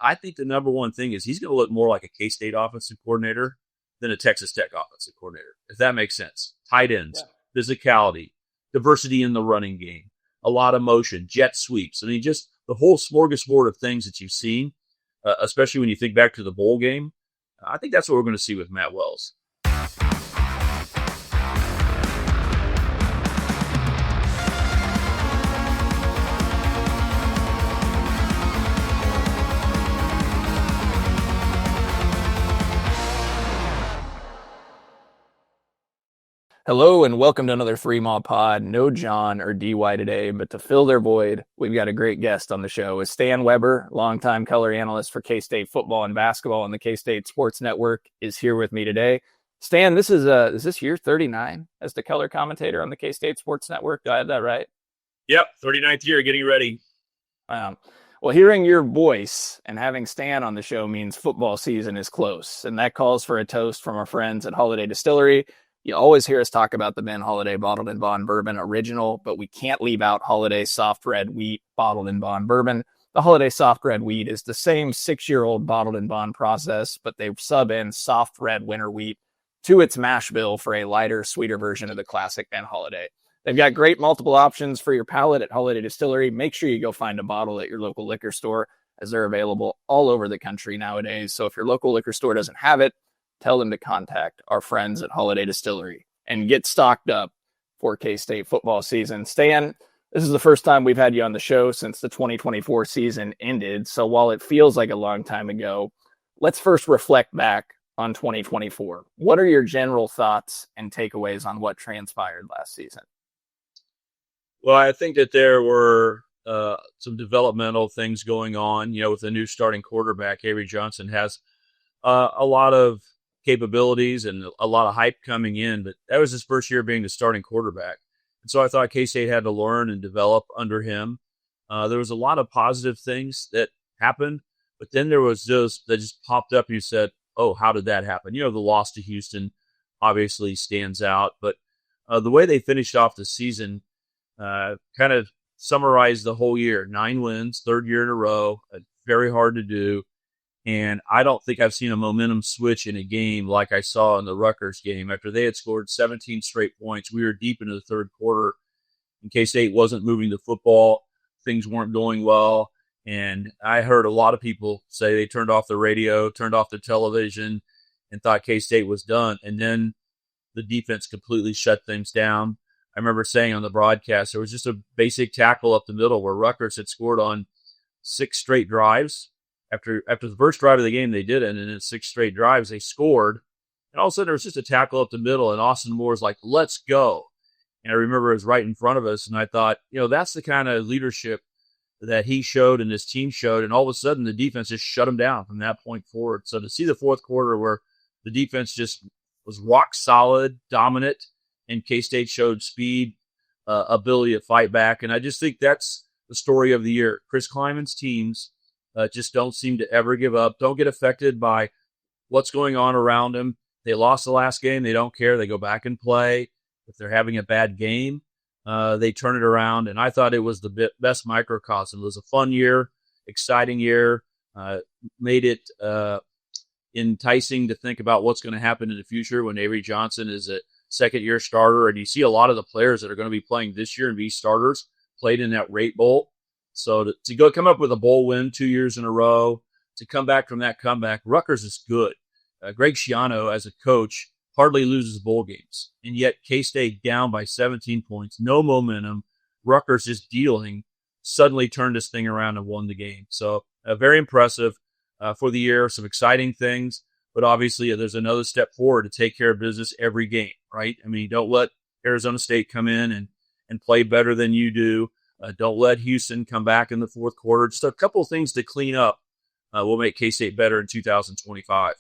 I think the number one thing is he's going to look more like a K-State offensive coordinator than a Texas Tech offensive coordinator, if that makes sense. Tight ends, physicality, diversity in the running game, a lot of motion, jet sweeps. I mean, just the whole smorgasbord of things that you've seen, especially when you think back to the bowl game. I think that's what we're going to see with Matt Wells. Hello and welcome to another Three Mall Pod. No John or DY today, but to fill their void, we've got a great guest on the show. It's Stan Weber, longtime color analyst for K-State football and basketball on the K-State Sports Network, is here with me today. Stan, this is this year 39 as the color commentator on the K-State Sports Network? Do I have that right? Yep, 39th year, getting ready. Well, hearing your voice and having Stan on the show means football season is close, and that calls for a toast from our friends at Holiday Distillery. You always hear us talk about the Ben Holiday Bottled in Bond Bourbon Original, but we can't leave out Holiday Soft Red Wheat Bottled in Bond Bourbon. The Holiday Soft Red Wheat is the same 6-year-old bottled in bond process, but they sub in soft red winter wheat to its mash bill for a lighter, sweeter version of the classic Ben Holiday. They've got great multiple options for your palate at Holiday Distillery. Make sure you go find a bottle at your local liquor store, as they're available all over the country nowadays. So if your local liquor store doesn't have it, tell them to contact our friends at Holiday Distillery and get stocked up for K-State football season. Stan, this is the first time we've had you on the show since the 2024 season ended. So while it feels like a long time ago, let's first reflect back on 2024. What are your general thoughts and takeaways on what transpired last season? Well, I think that there were some developmental things going on. You know, with the new starting quarterback, Avery Johnson has a lot of capabilities and a lot of hype coming in, but that was his first year being the starting quarterback. And so I thought K-State had to learn and develop under him. There was a lot of positive things that happened, but then there was just that just popped up and you said, oh, how did that happen? You know, the loss to Houston obviously stands out, but the way they finished off the season kind of summarized the whole year. 9 wins, third year in a row, very hard to do. And I don't think I've seen a momentum switch in a game like I saw in the Rutgers game. After they had scored 17 straight points, we were deep into the third quarter, and K-State wasn't moving the football. Things weren't going well. And I heard a lot of people say they turned off the radio, turned off the television, and thought K-State was done. And then the defense completely shut things down. I remember saying on the broadcast, there was just a basic tackle up the middle where Rutgers had scored on 6 straight drives. After the first drive of the game, they did it, and in 6 straight drives, they scored. And all of a sudden, there was just a tackle up the middle, and Austin Moore's like, let's go. And I remember it was right in front of us, and I thought, you know, that's the kind of leadership that he showed and his team showed, and all of a sudden, the defense just shut him down from that point forward. So to see the fourth quarter where the defense just was rock solid, dominant, and K-State showed speed, ability to fight back, and I just think that's the story of the year. Chris Kleiman's teams just don't seem to ever give up. Don't get affected by what's going on around them. They lost the last game. They don't care. They go back and play. If they're having a bad game, they turn it around. And I thought it was the best microcosm. It was a fun year, exciting year, made it enticing to think about what's going to happen in the future when Avery Johnson is a second-year starter. And you see a lot of the players that are going to be playing this year and be starters played in that Rate Bowl. So to go come up with a bowl win 2 years in a row, to come back from that comeback, Rutgers is good. Greg Schiano, as a coach, hardly loses bowl games. And yet K-State down by 17 points, no momentum. Rutgers just dealing, suddenly turned this thing around and won the game. So very impressive for the year, some exciting things. But obviously there's another step forward to take care of business every game, right? I mean, don't let Arizona State come in and play better than you do. Don't let Houston come back in the fourth quarter. Just a couple of things to clean up will make K-State better in 2025.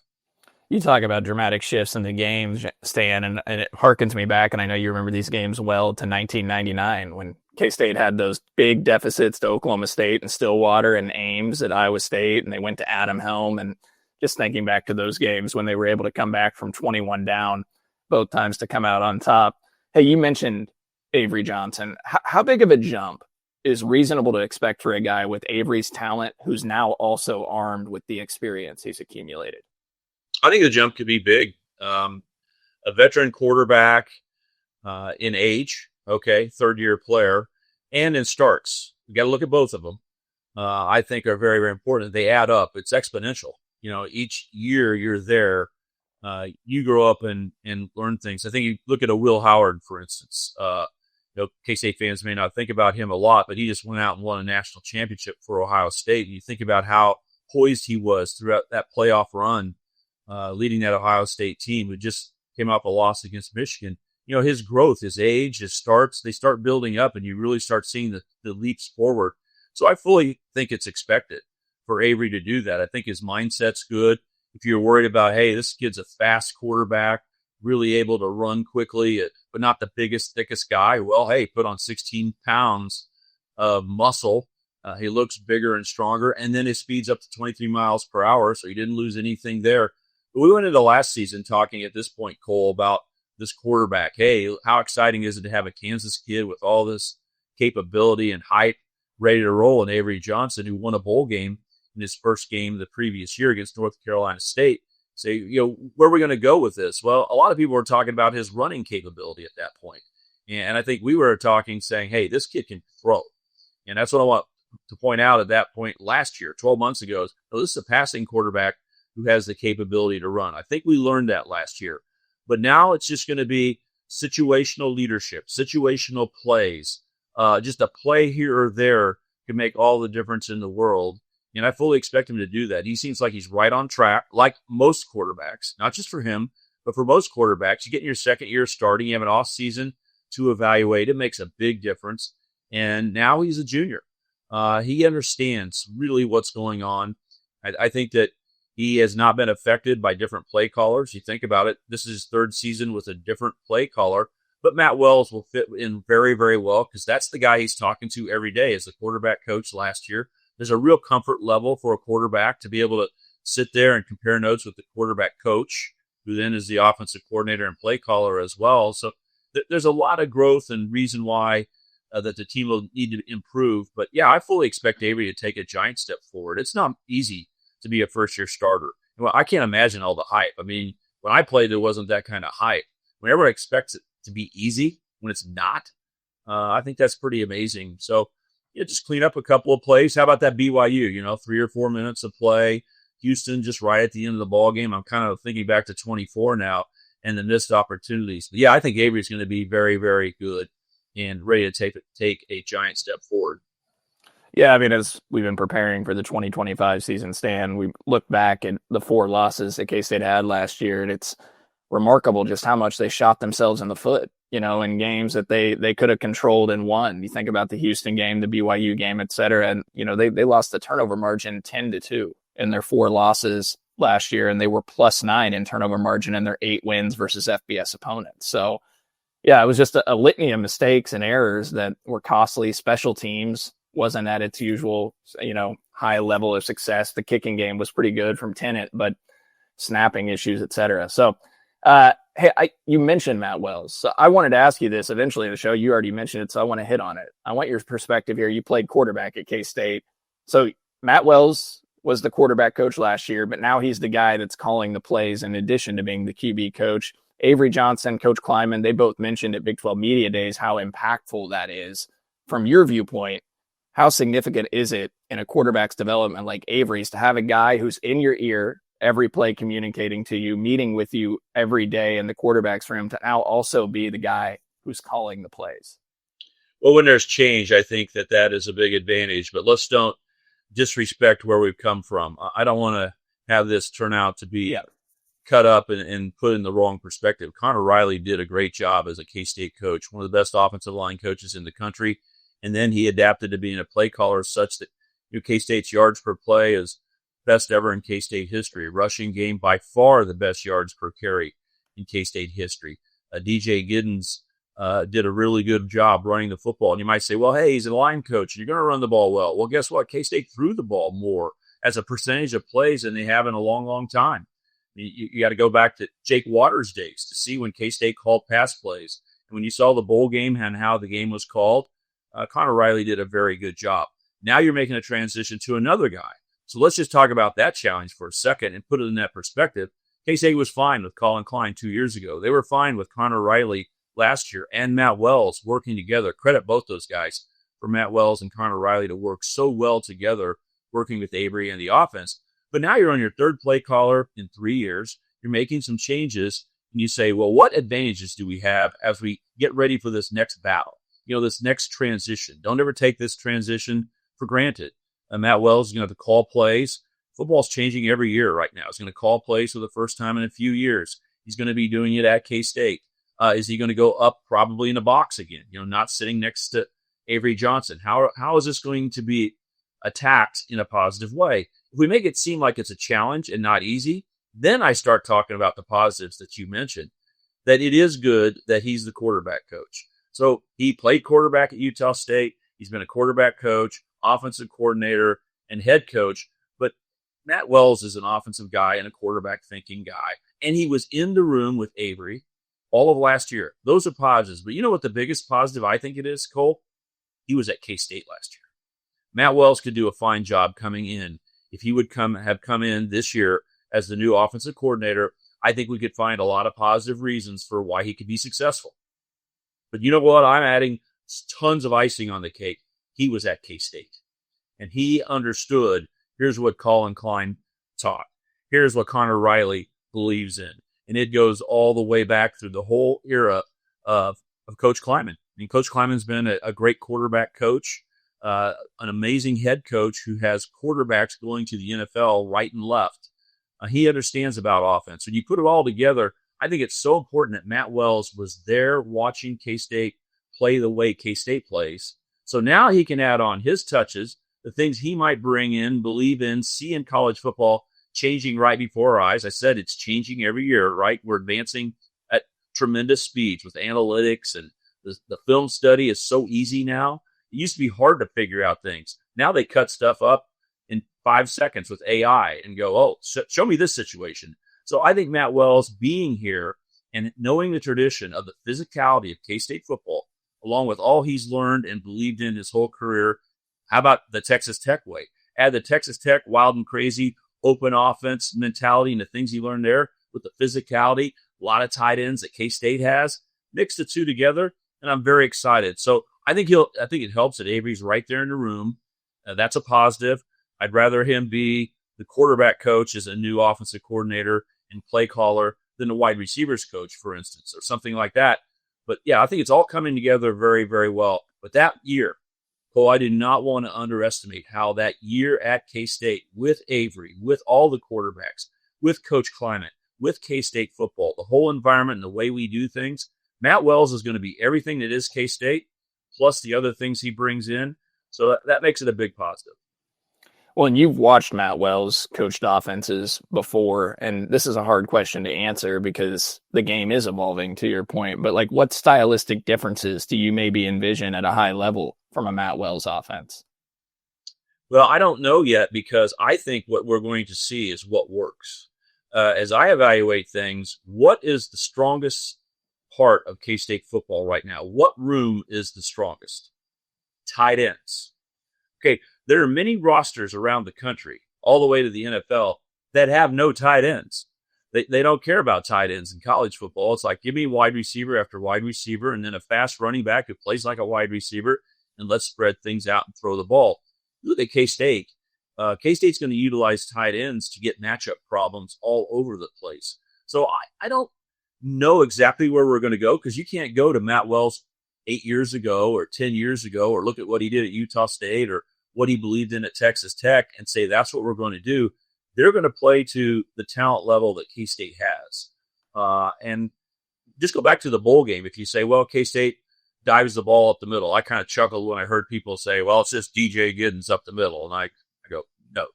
You talk about dramatic shifts in the games, Stan, and it harkens me back, and I know you remember these games well, to 1999 when K-State had those big deficits to Oklahoma State and Stillwater and Ames at Iowa State, and they went to Adam Helm. And just thinking back to those games when they were able to come back from 21 down both times to come out on top. Hey, you mentioned Avery Johnson. How big of a jump is reasonable to expect for a guy with Avery's talent who's now also armed with the experience he's accumulated? I think the jump could be big. A veteran quarterback in age, okay, third-year player, and in starts. You got to look at both of them. I think are very, very important. They add up. It's exponential. Each year you're there, you grow up and learn things. I think you look at a Will Howard, for instance. K-State fans may not think about him a lot, but he just went out and won a national championship for Ohio State. And you think about how poised he was throughout that playoff run, leading that Ohio State team who just came off a loss against Michigan. His growth, his age, his starts, they start building up, and you really start seeing the leaps forward. So I fully think it's expected for Avery to do that. I think his mindset's good. If you're worried about, hey, this kid's a fast quarterback, really able to run quickly, but not the biggest, thickest guy, well, hey, put on 16 pounds of muscle. He looks bigger and stronger, and then his speed's up to 23 miles per hour, so he didn't lose anything there. But we went into last season talking at this point, Cole, about this quarterback. Hey, how exciting is it to have a Kansas kid with all this capability and height ready to roll, in Avery Johnson, who won a bowl game in his first game the previous year against North Carolina State. Say, where are we going to go with this? Well, a lot of people were talking about his running capability at that point. And I think we were talking, saying, hey, this kid can throw. And that's what I want to point out at that point last year, 12 months ago. This is a passing quarterback who has the capability to run. I think we learned that last year. But now it's just going to be situational leadership, situational plays. Just a play here or there can make all the difference in the world. And I fully expect him to do that. He seems like he's right on track, like most quarterbacks, not just for him, but for most quarterbacks. You get in your second year starting, you have an off season to evaluate. It makes a big difference. And now he's a junior. He understands really what's going on. I think that he has not been affected by different play callers. You think about it, this is his third season with a different play caller. But Matt Wells will fit in very, very well because that's the guy he's talking to every day as the quarterback coach last year. There's a real comfort level for a quarterback to be able to sit there and compare notes with the quarterback coach, who then is the offensive coordinator and play caller as well. So there's a lot of growth and reason why that the team will need to improve. But, yeah, I fully expect Avery to take a giant step forward. It's not easy to be a first-year starter. Well, I can't imagine all the hype. I mean, when I played, there wasn't that kind of hype. When everyone expects it to be easy, when it's not, I think that's pretty amazing. So, just clean up a couple of plays. How about that BYU? 3 or 4 minutes of play. Houston just right at the end of the ball game. I'm kind of thinking back to 24 now and the missed opportunities. But yeah, I think Avery's going to be very, very good and ready to take a giant step forward. Yeah, I mean, as we've been preparing for the 2025 season, Stan, we look back at the 4 losses that K-State had last year, and it's remarkable just how much they shot themselves in the foot, in games that they could have controlled and won. You think about the Houston game, the BYU game, et cetera, and, they lost the turnover margin 10-2 in their 4 losses last year, and they were +9 in turnover margin in their 8 wins versus FBS opponents. So, yeah, it was just a litany of mistakes and errors that were costly. Special teams wasn't at its usual, high level of success. The kicking game was pretty good from Tennant, but snapping issues, et cetera. So, hey, you mentioned Matt Wells. So I wanted to ask you this eventually in the show. You already mentioned it, so I want to hit on it. I want your perspective here. You played quarterback at K-State. So Matt Wells was the quarterback coach last year, but now he's the guy that's calling the plays in addition to being the QB coach. Avery Johnson, Coach Kleiman, they both mentioned at Big 12 Media Days how impactful that is. From your viewpoint, how significant is it in a quarterback's development like Avery's to have a guy who's in your ear every play, communicating to you, meeting with you every day in the quarterback's room, to now also be the guy who's calling the plays? Well, when there's change, I think that is a big advantage, but let's don't disrespect where we've come from. I don't want to have this turn out to be cut up and put in the wrong perspective. Connor Riley did a great job as a K-State coach, one of the best offensive line coaches in the country. And then he adapted to being a play caller such that K-State's yards per play is best ever in K-State history. Rushing game, by far the best yards per carry in K-State history. DJ Giddens did a really good job running the football. And you might say, well, hey, he's a line coach, and you're going to run the ball well. Well, guess what? K-State threw the ball more as a percentage of plays than they have in a long, long time. You got to go back to Jake Waters' days to see when K-State called pass plays. And when you saw the bowl game and how the game was called, Connor Riley did a very good job. Now you're making a transition to another guy. So let's just talk about that challenge for a second and put it in that perspective. K-State was fine with Colin Klein 2 years ago. They were fine with Connor Riley last year and Matt Wells working together. Credit both those guys for Matt Wells and Connor Riley to work so well together, working with Avery and the offense. But now you're on your third play caller in 3 years. You're making some changes, and you say, well, what advantages do we have as we get ready for this next battle? This next transition. Don't ever take this transition for granted. Matt Wells is going to have to call plays. Football's changing every year right now. He's going to call plays for the first time in a few years. He's going to be doing it at K-State. Is he going to go up probably in the box again? Not sitting next to Avery Johnson. How is this going to be attacked in a positive way? If we make it seem like it's a challenge and not easy, then I start talking about the positives that you mentioned, that it is good that he's the quarterback coach. So he played quarterback at Utah State. He's been a quarterback coach, offensive coordinator, and head coach. But Matt Wells is an offensive guy and a quarterback thinking guy. And he was in the room with Avery all of last year. Those are positives. But you know what the biggest positive I think it is, Cole? He was at K-State last year. Matt Wells could do a fine job coming in. If he would have come in this year as the new offensive coordinator, I think we could find a lot of positive reasons for why he could be successful. But you know what? I'm adding tons of icing on the cake. He was at K-State. And he understood, here's what Colin Klein taught. Here's what Connor Riley believes in. And it goes all the way back through the whole era of Coach Kleiman. I mean, Coach Kleiman's been a great quarterback coach, an amazing head coach who has quarterbacks going to the NFL right and left. He understands about offense. When you put it all together, I think it's so important that Matt Wells was there watching K-State play the way K-State plays. So now he can add on his touches, the things he might bring in, believe in, see in college football changing right before our eyes. I said it's changing every year, right? We're advancing at tremendous speeds with analytics, and the film study is so easy now. It used to be hard to figure out things. Now they cut stuff up in 5 seconds with AI and go, oh, show me this situation. So I think Matt Wells being here and knowing the tradition of the physicality of K-State football, along with all he's learned and believed in his whole career. How about the Texas Tech way? Add the Texas Tech wild and crazy open offense mentality and the things he learned there with the physicality, a lot of tight ends that K-State has. Mix the two together, and I'm very excited. So I think it helps that Avery's right there in the room. That's a positive. I'd rather him be the quarterback coach as a new offensive coordinator and play caller than the wide receivers coach, for instance, or something like that. But yeah, I think it's all coming together very, very well. But that year, Cole, I do not want to underestimate how that year at K-State with Avery, with all the quarterbacks, with Coach Kleiman, with K-State football, the whole environment and the way we do things, Matt Wells is going to be everything that is K-State, plus the other things he brings in. So that makes it a big positive. Well, and you've watched Matt Wells coached offenses before, and this is a hard question to answer because the game is evolving, to your point. But like, what stylistic differences do you maybe envision at a high level from a Matt Wells offense? Well, I don't know yet because I think what we're going to see is what works. As I evaluate things, what is the strongest part of K-State football right now? What room is the strongest? Tight ends. Okay, there are many rosters around the country, all the way to the NFL, that have no tight ends. They don't care about tight ends in college football. It's like, give me wide receiver after wide receiver and then a fast running back who plays like a wide receiver, and let's spread things out and throw the ball. Look at K-State. K-State's going to utilize tight ends to get matchup problems all over the place. So I don't know exactly where we're going to go because you can't go to Matt Wells 8 years ago or 10 years ago or look at what he did at Utah State or what he believed in at Texas Tech and say that's what we're going to do. They're going to play to the talent level that K-State has. And just go back to the bowl game. If you say, well, K-State dives the ball up the middle. I kind of chuckled when I heard people say, well, it's just DJ Giddens up the middle. And I go, no,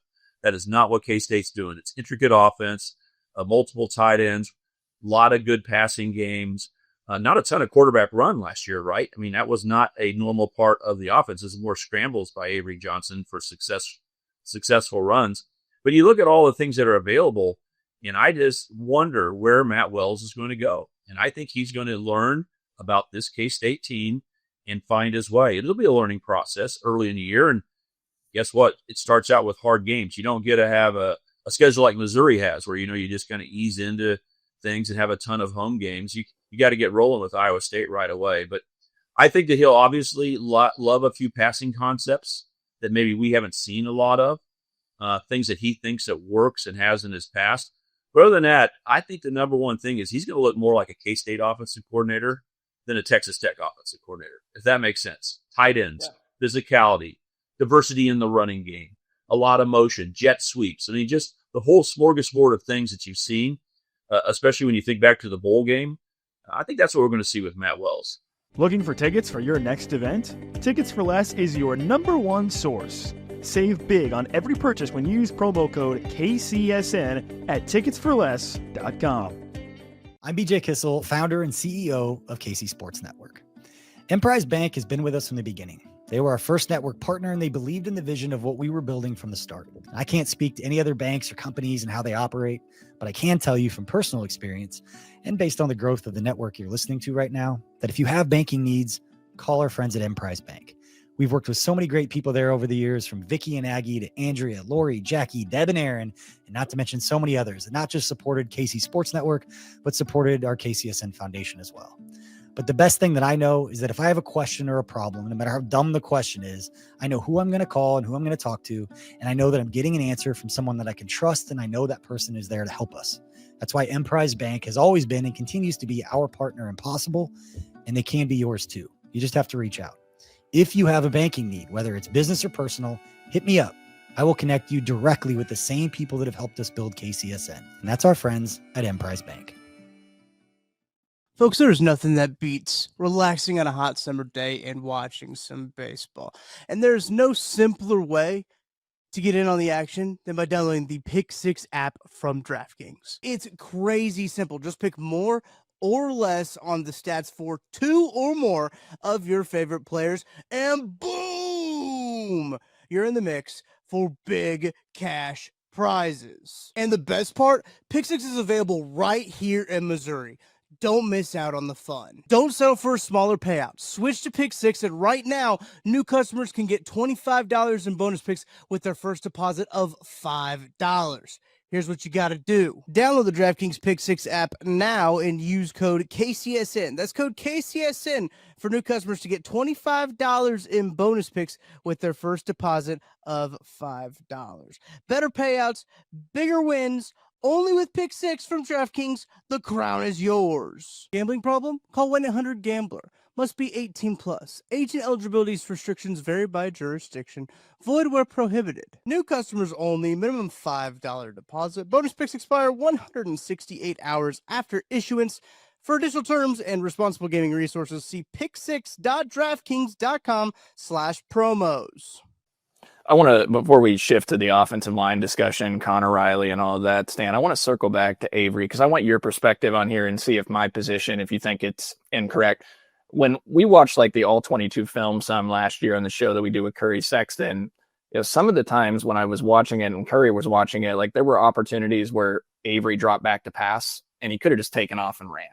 that is not what K-State's doing. It's intricate offense, multiple tight ends, a lot of good passing games. Not a ton of quarterback run last year, right? I mean, that was not a normal part of the offense. There's more scrambles by Avery Johnson for successful runs. But you look at all the things that are available, and I just wonder where Matt Wells is going to go. And I think he's going to learn about this K-State team and find his way. It'll be a learning process early in the year. And guess what? It starts out with hard games. You don't get to have a schedule like Missouri has where, you just kind of ease into things and have a ton of home games. You got to get rolling with Iowa State right away. But I think that he'll obviously love a few passing concepts that maybe we haven't seen a lot of, things that he thinks that works and has in his past. But other than that, I think the number one thing is he's going to look more like a K-State offensive coordinator than a Texas Tech offensive coordinator, if that makes sense. Tight ends, physicality, diversity in the running game, a lot of motion, jet sweeps. I mean, just the whole smorgasbord of things that you've seen, especially when you think back to the bowl game. I think that's what we're going to see with Matt Wells. Looking for tickets for your next event? Tickets for Less is your number one source. Save big on every purchase when you use promo code KCSN at ticketsforless.com. I'm BJ Kissel, founder and CEO of KC Sports Network. Emprise Bank has been with us from the beginning. They were our first network partner, and they believed in the vision of what we were building from the start. I can't speak to any other banks or companies and how they operate, but I can tell you from personal experience and based on the growth of the network you're listening to right now, that if you have banking needs, call our friends at Emprise Bank. We've worked with so many great people there over the years, from Vicky and Aggie to Andrea, Lori, Jackie, Deb, and Aaron, and not to mention so many others that not just supported KC Sports Network, but supported our KCSN Foundation as well. But the best thing that I know is that if I have a question or a problem, no matter how dumb the question is, I know who I'm going to call and who I'm going to talk to, and I know that I'm getting an answer from someone that I can trust, and I know that person is there to help us. That's why Emprise Bank has always been and continues to be our partner in Possible, and they can be yours too. You just have to reach out. If you have a banking need, whether it's business or personal, hit me up. I will connect you directly with the same people that have helped us build KCSN, and that's our friends at Emprise Bank. Folks, there's nothing that beats relaxing on a hot summer day and watching some baseball. And there's no simpler way to get in on the action than by downloading the Pick 6 app from DraftKings. It's crazy simple. Just pick more or less on the stats for two or more of your favorite players, and boom, you're in the mix for big cash prizes. And the best part, Pick 6 is available right here in Missouri. Don't miss out on the fun. Don't settle for a smaller payout. Switch to Pick 6, and right now, new customers can get $25 in bonus picks with their first deposit of $5. Here's what you got to do. Download the DraftKings Pick 6 app now and use code KCSN. That's code KCSN for new customers to get $25 in bonus picks with their first deposit of $5. Better payouts, bigger wins, only with Pick 6 from DraftKings. The crown is yours. Gambling problem? Call 1-800-GAMBLER. Must be 18 plus. Age and eligibility restrictions vary by jurisdiction. Void where prohibited. New customers only. Minimum $5 deposit. Bonus picks expire 168 hours after issuance. For additional terms and responsible gaming resources, see pick6.draftkings.com/promos. I want to, before we shift to the offensive line discussion, Connor Riley and all of that, Stan, I want to circle back to Avery because I want your perspective on here and see if my position, if you think it's incorrect. When we watched like the all 22 film some last year on the show that we do with Curry Sexton, some of the times when I was watching it and Curry was watching it, like there were opportunities where Avery dropped back to pass and he could have just taken off and ran.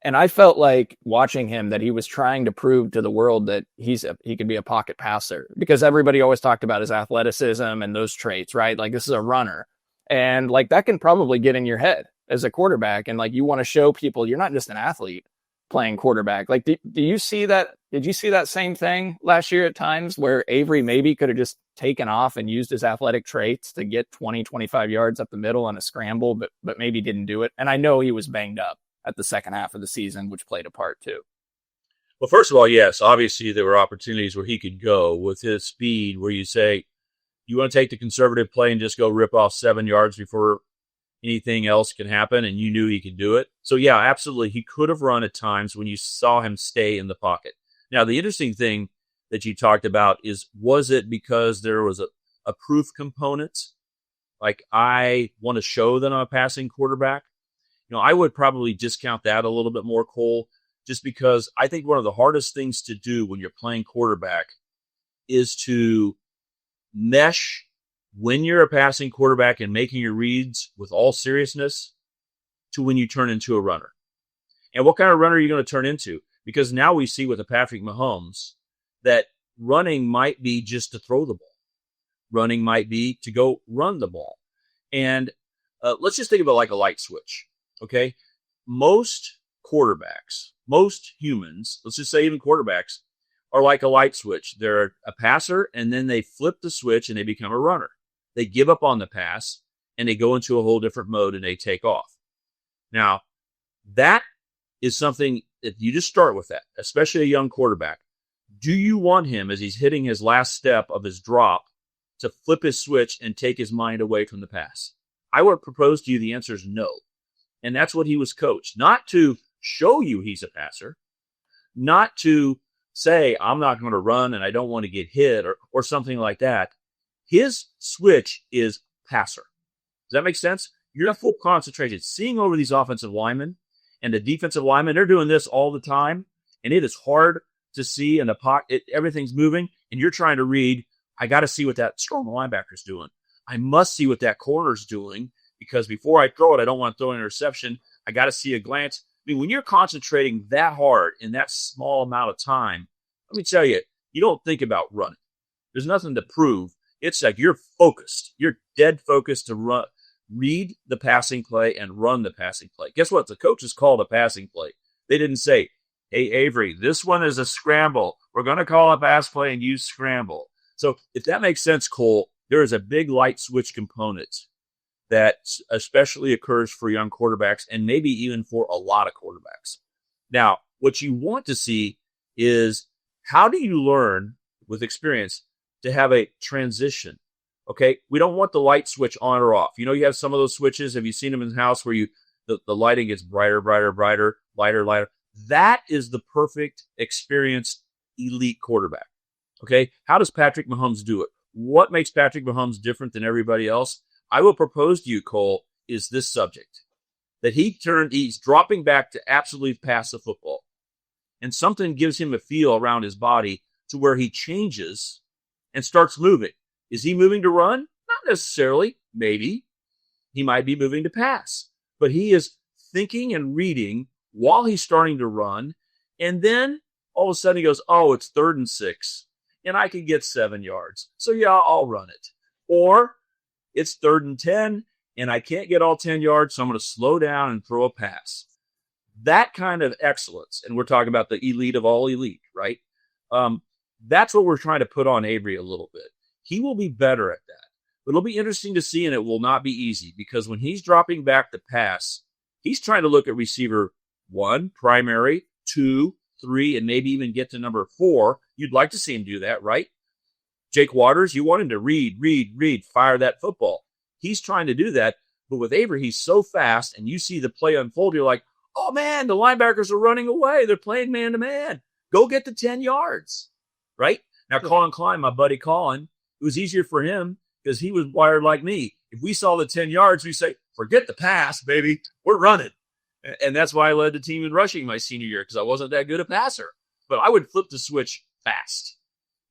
And I felt like watching him that he was trying to prove to the world that he could be a pocket passer because everybody always talked about his athleticism and those traits, right? Like this is a runner. And like that can probably get in your head as a quarterback. And like you want to show people you're not just an athlete playing quarterback. Like, do you see that? Did you see that same thing last year at times where Avery maybe could have just taken off and used his athletic traits to get 20, 25 yards up the middle on a scramble, but maybe didn't do it? And I know he was banged up at the second half of the season, which played a part too. Well, first of all, yes, obviously there were opportunities where he could go with his speed where you say, you want to take the conservative play and just go rip off 7 yards before anything else can happen, and you knew he could do it. So, yeah, absolutely. He could have run at times when you saw him stay in the pocket. Now, the interesting thing that you talked about is, was it because there was a proof component? Like, I want to show that I'm a passing quarterback? I would probably discount that a little bit more, Cole, just because I think one of the hardest things to do when you're playing quarterback is to mesh when you're a passing quarterback and making your reads with all seriousness to when you turn into a runner. And what kind of runner are you going to turn into? Because now we see with the Patrick Mahomes that running might be just to throw the ball. Running might be to go run the ball. And let's just think about like a light switch, okay? Most quarterbacks, most humans, let's just say even quarterbacks, are like a light switch. They're a passer, and then they flip the switch and they become a runner. They give up on the pass, and they go into a whole different mode, and they take off. Now, that is something that you just start with that, especially a young quarterback. Do you want him, as he's hitting his last step of his drop, to flip his switch and take his mind away from the pass? I would propose to you the answer is no. And that's what he was coached. Not to show you he's a passer, not to say, I'm not going to run and I don't want to get hit or something like that. His switch is passer. Does that make sense? You're full concentration. Seeing over these offensive linemen and the defensive linemen, they're doing this all the time. And it is hard to see in the pocket. Everything's moving, and you're trying to read, I got to see what that strong linebacker's doing. I must see what that corner's doing, because before I throw it, I don't want to throw an interception. I got to see a glance. I mean, when you're concentrating that hard in that small amount of time, let me tell you, you don't think about running. There's nothing to prove. It's like you're focused. You're dead focused to read the passing play and run the passing play. Guess what? The coaches called a passing play. They didn't say, hey, Avery, this one is a scramble. We're going to call a pass play and use scramble. So if that makes sense, Cole, there is a big light switch component that especially occurs for young quarterbacks and maybe even for a lot of quarterbacks. Now, what you want to see is, how do you learn with experience to have a transition? Okay, we don't want the light switch on or off. You know, you have some of those switches. Have you seen them in the house where the lighting gets brighter, brighter, brighter, lighter, lighter? That is the perfect experienced elite quarterback. Okay, how does Patrick Mahomes do it? What makes Patrick Mahomes different than everybody else? I will propose to you, Cole, is this subject. That he's dropping back to absolutely pass the football. And something gives him a feel around his body to where he changes and starts moving. Is he moving to run? Not necessarily. Maybe. He might be moving to pass. But he is thinking and reading while he's starting to run. And then all of a sudden he goes, oh, it's 3rd and 6. And I can get 7 yards. So yeah, I'll run it. Or it's 3rd and 10, and I can't get all 10 yards, so I'm going to slow down and throw a pass. That kind of excellence, and we're talking about the elite of all elite, right? That's what we're trying to put on Avery a little bit. He will be better at that. But it'll be interesting to see, and it will not be easy, because when he's dropping back to pass, he's trying to look at receiver 1, primary, 2, 3, and maybe even get to number 4. You'd like to see him do that, right? Jake Waters, you want him to read, fire that football. He's trying to do that, but with Avery, he's so fast, and you see the play unfold, you're like, oh man, the linebackers are running away. They're playing man-to-man. Go get the 10 yards, right? Now, Colin Klein, my buddy Colin, it was easier for him because he was wired like me. If we saw the 10 yards, we say, forget the pass, baby. We're running. And that's why I led the team in rushing my senior year, because I wasn't that good a passer. But I would flip the switch fast.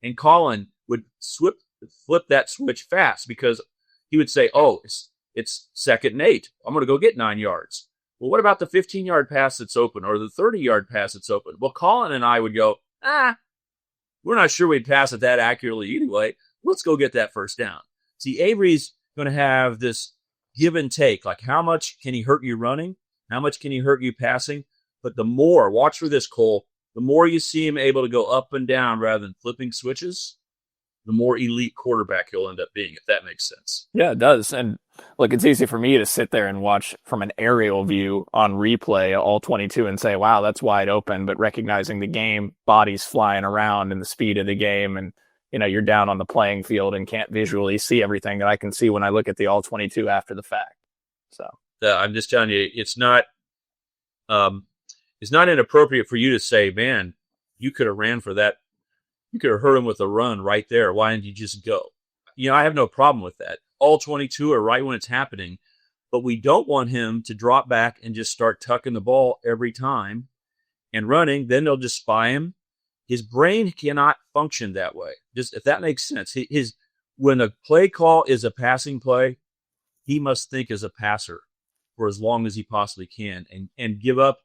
And Colin would flip that switch fast because he would say, oh, it's 2nd and 8. I'm going to go get 9 yards. Well, what about the 15-yard pass that's open or the 30-yard pass that's open? Well, Colin and I would go, we're not sure we'd pass it that accurately anyway. Let's go get that first down. See, Avery's going to have this give and take. Like, how much can he hurt you running? How much can he hurt you passing? But the more, watch for this, Cole, the more you see him able to go up and down rather than flipping switches, the more elite quarterback he'll end up being, if that makes sense. Yeah, it does. And look, it's easy for me to sit there and watch from an aerial view on replay all 22 and say, wow, that's wide open. But recognizing the game, bodies flying around and the speed of the game, and you're down on the playing field and can't visually see everything that I can see when I look at the all 22 after the fact. So I'm just telling you, it's not inappropriate for you to say, man, you could have ran for that. You could have hurt him with a run right there. Why didn't you just go? I have no problem with that. All 22 are right when it's happening, but we don't want him to drop back and just start tucking the ball every time and running. Then they'll just spy him. His brain cannot function that way. Just if that makes sense. When a play call is a passing play, he must think as a passer for as long as he possibly can and give up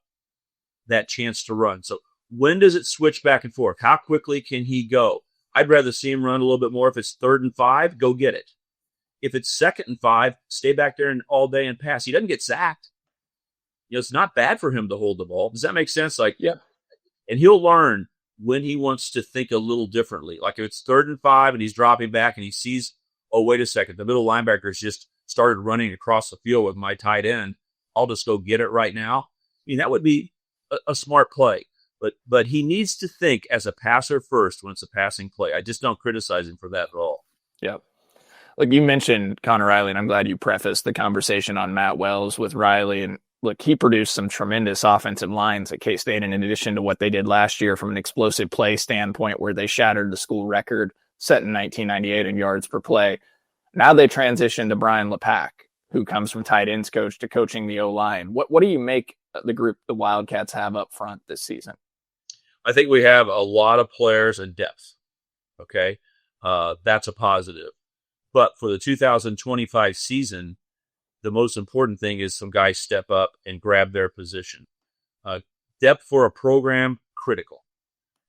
that chance to run. So when does it switch back and forth? How quickly can he go? I'd rather see him run a little bit more. If it's 3rd and 5, go get it. If it's 2nd and 5, stay back there and all day and pass. He doesn't get sacked. It's not bad for him to hold the ball. Does that make sense? Yep. And he'll learn when he wants to think a little differently. Like if it's 3rd and 5 and he's dropping back and he sees, oh, wait a second, the middle linebackers just started running across the field with my tight end. I'll just go get it right now. I mean, that would be a smart play. But he needs to think as a passer first when it's a passing play. I just don't criticize him for that at all. Yep. Look, you mentioned Connor Riley, and I'm glad you prefaced the conversation on Matt Wells with Riley. And look, he produced some tremendous offensive lines at K-State, and in addition to what they did last year from an explosive play standpoint where they shattered the school record set in 1998 in yards per play. Now they transition to Brian LePack, who comes from tight ends coach to coaching the O-line. What do you make the group the Wildcats have up front this season? I think we have a lot of players and depth. Okay. That's a positive. But for the 2025 season, the most important thing is some guys step up and grab their position. Depth for a program, critical.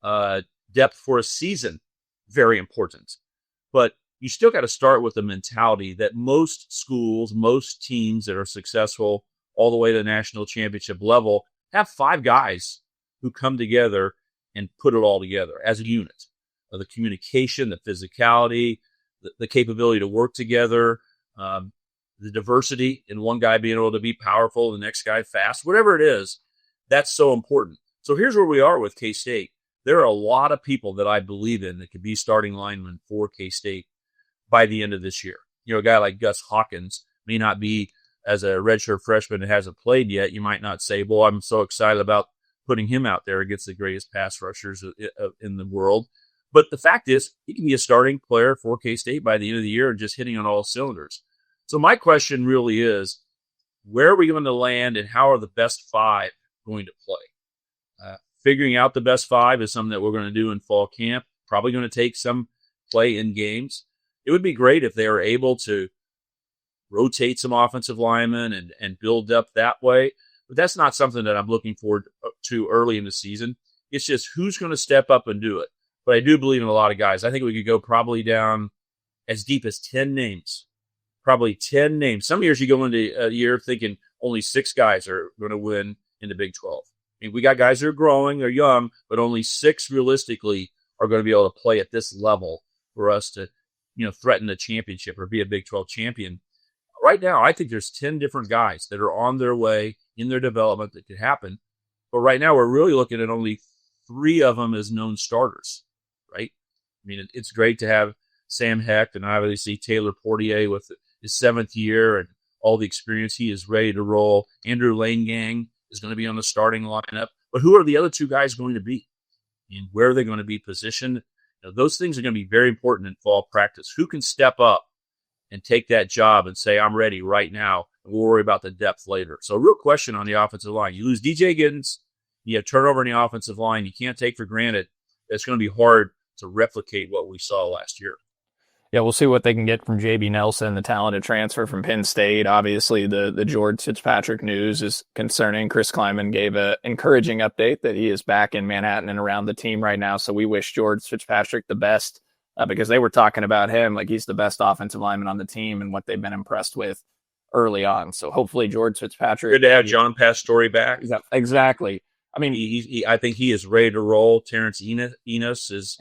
Depth for a season, very important. But you still got to start with the mentality that most schools, most teams that are successful all the way to the national championship level have 5 guys who come together and put it all together as a unit. The communication, the physicality, the capability to work together, the diversity in one guy being able to be powerful, the next guy fast, whatever it is, that's so important. So here's where we are with K-State. There are a lot of people that I believe in that could be starting linemen for K-State by the end of this year. A guy like Gus Hawkins may not be, as a redshirt freshman that hasn't played yet, you might not say, well, I'm so excited about putting him out there against the greatest pass rushers in the world. But the fact is, he can be a starting player for K-State by the end of the year and just hitting on all cylinders. So my question really is, where are we going to land and how are the best 5 going to play? Figuring out the best 5 is something that we're going to do in fall camp. Probably going to take some play in games. It would be great if they were able to rotate some offensive linemen and build up that way. But that's not something that I'm looking forward to early in the season. It's just who's going to step up and do it. But I do believe in a lot of guys. I think we could go probably down as deep as 10 names. Probably 10 names. Some years you go into a year thinking only 6 guys are going to win in the Big 12. I mean, we got guys that are growing, they're young, but only 6 realistically are going to be able to play at this level for us to, threaten the championship or be a Big 12 champion. Right now, I think there's 10 different guys that are on their way in their development that could happen. But right now, we're really looking at only 3 of them as known starters, right? I mean, it's great to have Sam Hecht and obviously Taylor Portier with his 7th year and all the experience. He is ready to roll. Andrew Langang is going to be on the starting lineup. But who are the other 2 guys going to be? And where are they going to be positioned? Those things are going to be very important in fall practice. Who can step up and take that job and say, I'm ready right now, and we'll worry about the depth later. So a real question on the offensive line. You lose DJ Giddens, you have turnover in the offensive line. You can't take for granted it's going to be hard to replicate what we saw last year. Yeah, we'll see what they can get from J.B. Nelson, the talented transfer from Penn State. Obviously, the George Fitzpatrick news is concerning. Chris Kleiman gave an encouraging update that he is back in Manhattan and around the team right now. So we wish George Fitzpatrick the best because they were talking about him like he's the best offensive lineman on the team and what they've been impressed with early on. So hopefully George Fitzpatrick. Good to have John Pastore back. Exactly. I mean, I think he is ready to roll. Terrence Enos is,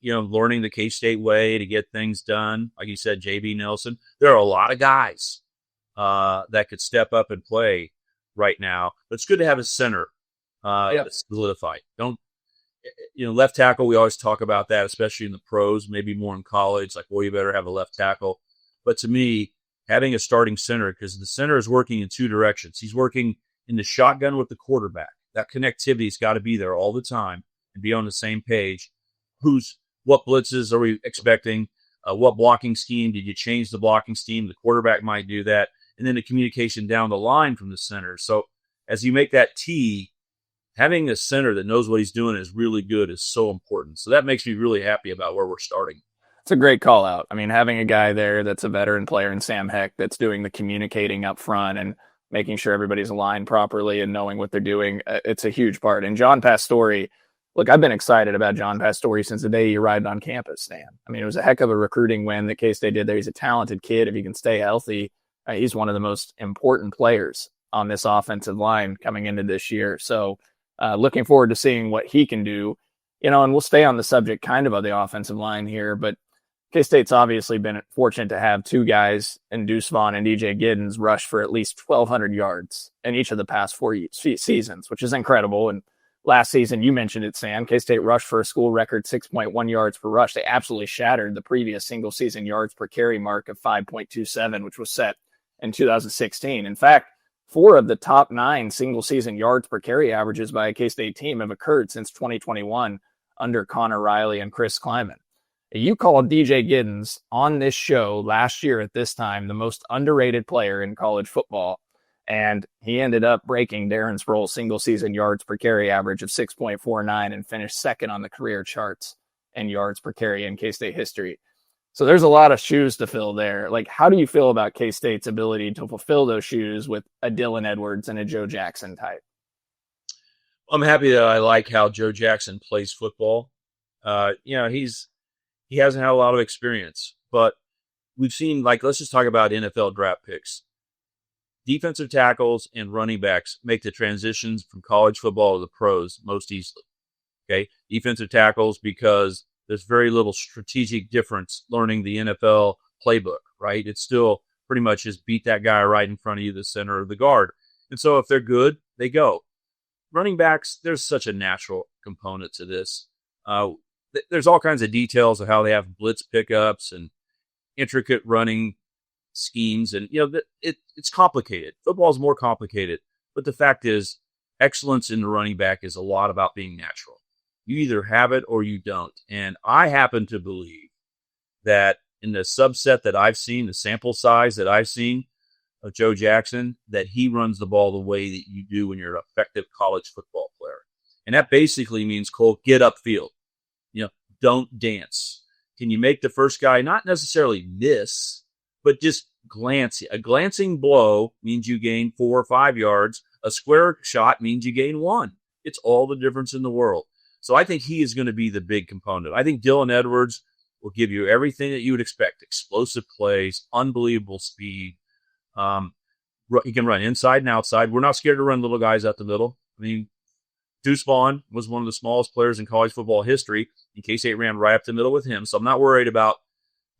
learning the K-State way to get things done. Like you said, J.B. Nelson. There are a lot of guys that could step up and play right now. But it's good to have a center that's solidified. Left tackle, we always talk about that, especially in the pros, maybe more in college. Like, well, you better have a left tackle. But to me, having a starting center, because the center is working in 2 directions. He's working in the shotgun with the quarterback. That connectivity's got to be there all the time and be on the same page. What blitzes are we expecting? What blocking scheme? Did you change the blocking scheme? The quarterback might do that. And then the communication down the line from the center. So as you make that T, having a center that knows what he's doing is really good is so important. So that makes me really happy about where we're starting. It's a great call out. I mean, having a guy there that's a veteran player in Sam Heck that's doing the communicating up front and making sure everybody's aligned properly and knowing what they're doing. It's a huge part. And John Pastore, look, I've been excited about John Pastore since the day he arrived on campus, Stan. I mean, it was a heck of a recruiting win that K-State did there. He's a talented kid. If he can stay healthy, he's one of the most important players on this offensive line coming into this year. So looking forward to seeing what he can do, and we'll stay on the subject kind of the offensive line here, but K-State's obviously been fortunate to have two guys in Deuce Vaughn and DJ Giddens rush for at least 1,200 yards in each of the past 4 seasons, which is incredible. And last season, you mentioned it, Sam, K-State rushed for a school record 6.1 yards per rush. They absolutely shattered the previous single season yards per carry mark of 5.27, which was set in 2016. In fact, 4 of the top 9 single season yards per carry averages by a K-State team have occurred since 2021 under Connor Riley and Chris Kleiman. You called DJ Giddens on this show last year at this time the most underrated player in college football, and he ended up breaking Darren Sproul's single-season yards per carry average of 6.49 and finished second on the career charts in yards per carry in K-State history. So there's a lot of shoes to fill there. Like, how do you feel about K-State's ability to fulfill those shoes with a Dylan Edwards and a Joe Jackson type? I'm happy that I like how Joe Jackson plays football. He hasn't had a lot of experience, but we've seen, let's just talk about NFL draft picks. Defensive tackles and running backs make the transitions from college football to the pros most easily. Okay. Defensive tackles, because there's very little strategic difference learning the NFL playbook, right? It's still pretty much just beat that guy right in front of you, the center of the guard. And so if they're good, they go. Running backs, there's such a natural component to this. There's all kinds of details of how they have blitz pickups and intricate running schemes. And, it's complicated. Football is more complicated. But the fact is, excellence in the running back is a lot about being natural. You either have it or you don't. And I happen to believe that in the subset that I've seen, the sample size that I've seen of Joe Jackson, that he runs the ball the way that you do when you're an effective college football player. And that basically means, Cole, get upfield. Don't dance. Can you make the first guy not necessarily miss, but just glance? A glancing blow means you gain 4 or 5 yards. A square shot means you gain 1. It's all the difference in the world. So I think he is going to be the big component. I think Dylan Edwards will give you everything that you would expect. Explosive plays, unbelievable speed. He can run inside and outside. We're not scared to run little guys out the middle. I mean, Deuce Vaughn was one of the smallest players in college football history. In K-State ran right up the middle with him. So I'm not worried about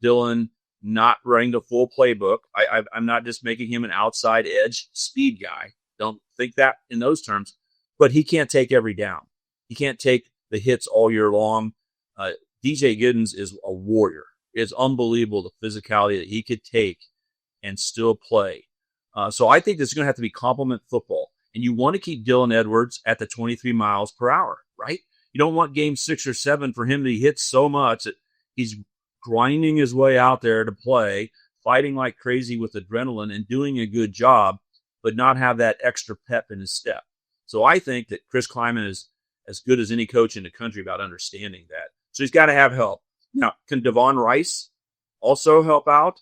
Dylan not running the full playbook. I'm not just making him an outside edge speed guy. Don't think that in those terms. But he can't take every down. He can't take the hits all year long. DJ Giddens is a warrior. It's unbelievable the physicality that he could take and still play. So I think this is going to have to be complement football. And you want to keep Dylan Edwards at the 23 miles per hour, right? You don't want game 6 or 7 for him to hit so much that he's grinding his way out there to play, fighting like crazy with adrenaline and doing a good job, but not have that extra pep in his step. So I think that Chris Kleiman is as good as any coach in the country about understanding that. So he's got to have help. Now, can Devon Rice also help out?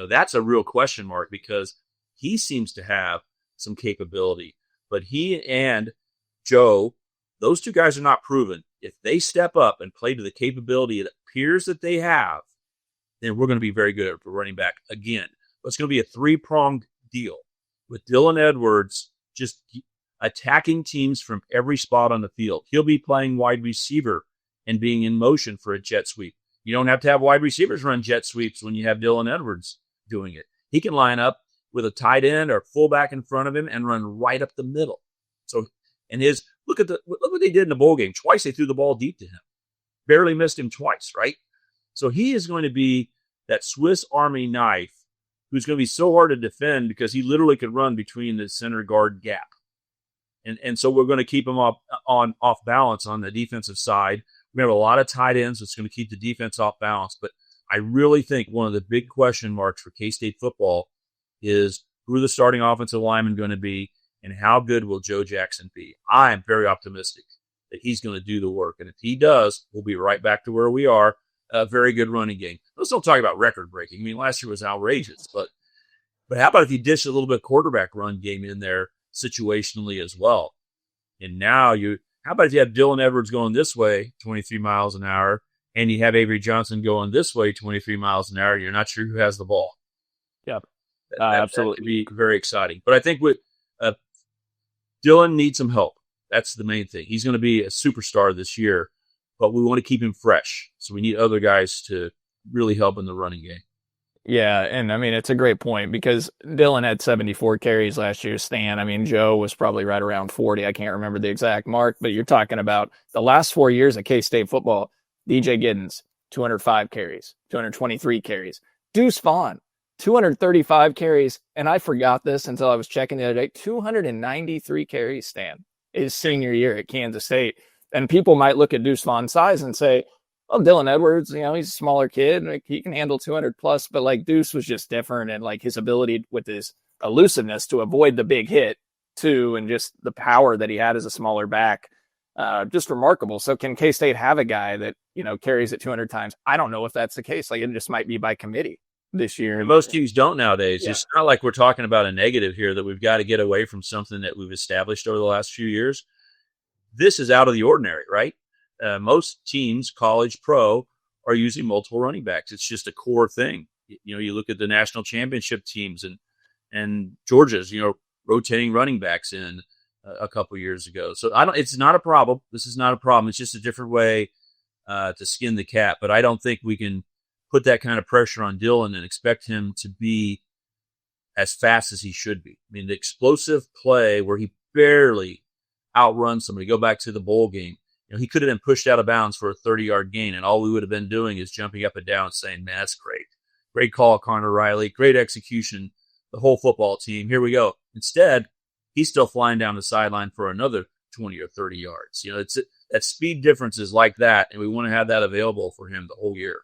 That's a real question mark because he seems to have some capability. But he and Joe, those two guys are not proven. If they step up and play to the capability it appears that they have, then we're going to be very good at running back again. But it's going to be a 3-pronged deal with Dylan Edwards just attacking teams from every spot on the field. He'll be playing wide receiver and being in motion for a jet sweep. You don't have to have wide receivers run jet sweeps when you have Dylan Edwards doing it. He can line up with a tight end or fullback in front of him and run right up the middle. So, and look what they did in the bowl game. Twice they threw the ball deep to him. Barely missed him twice, right? So he is going to be that Swiss Army knife who's going to be so hard to defend because he literally could run between the center guard gap. And so we're going to keep him off balance on the defensive side. We have a lot of tight ends that's going to keep the defense off balance. But I really think one of the big question marks for K-State football is who are the starting offensive linemen going to be and how good will Joe Jackson be? I am very optimistic that he's going to do the work. And if he does, we'll be right back to where we are. A very good running game. Let's don't talk about record breaking. I mean, last year was outrageous, but But how about if you dish a little bit of quarterback run game in there situationally as well? And now how about if you have Dylan Edwards going this way, 23 miles an hour, and you have Avery Johnson going this way, 23 miles an hour? You're not sure who has the ball. Yep. Absolutely. That would be very exciting. But I think Dylan needs some help. That's the main thing. He's going to be a superstar this year, but we want to keep him fresh. So we need other guys to really help in the running game. Yeah, and I mean, it's a great point because Dylan had 74 carries last year, Stan. I mean, Joe was probably right around 40. I can't remember the exact mark, but you're talking about the last 4 years of K-State football. DJ Giddens, 205 carries, 223 carries. Deuce Vaughn, 235 carries, and I forgot this until I was checking the other day, 293 carries, Stan, his senior year at Kansas State. And people might look at Deuce Vaughn's size and say, well, Dylan Edwards, he's a smaller kid. Like, he can handle 200 plus, but like Deuce was just different. And like his ability with his elusiveness to avoid the big hit too, and just the power that he had as a smaller back, just remarkable. So can K-State have a guy that, carries it 200 times? I don't know if that's the case. Like, it just might be by committee this year. Most teams don't nowadays. Yeah. It's not like we're talking about a negative here that we've got to get away from something that we've established over the last few years. This is out of the ordinary, right? Most teams, college, pro, are using multiple running backs. It's just a core thing. You look at the national championship teams and Georgia's, rotating running backs in a couple years ago. So it's not a problem. This is not a problem. It's just a different way to skin the cat. But I don't think we can put that kind of pressure on Dylan and expect him to be as fast as he should be. I mean, the explosive play where he barely outruns somebody, go back to the bowl game. He could have been pushed out of bounds for a 30-yard gain, and all we would have been doing is jumping up and down saying, man, that's great. Great call, Connor Riley. Great execution, the whole football team. Here we go. Instead, he's still flying down the sideline for another 20 or 30 yards. That speed difference is like that, and we want to have that available for him the whole year.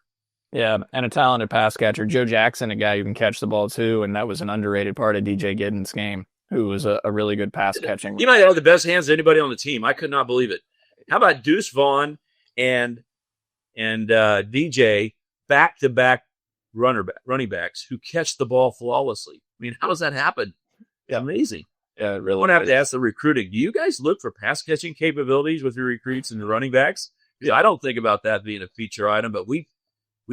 Yeah, and a talented pass catcher. Joe Jackson, a guy who can catch the ball too, and that was an underrated part of DJ Giddens' game, who was a really good pass catching. He might have the best hands of anybody on the team. I could not believe it. How about Deuce Vaughn and DJ back-to-back running backs who catch the ball flawlessly? I mean, how does that happen? Yeah, amazing. Yeah, it really. I'm going to have to ask the recruiting. Do you guys look for pass-catching capabilities with your recruits and the running backs? Yeah, I don't think about that being a feature item, but we've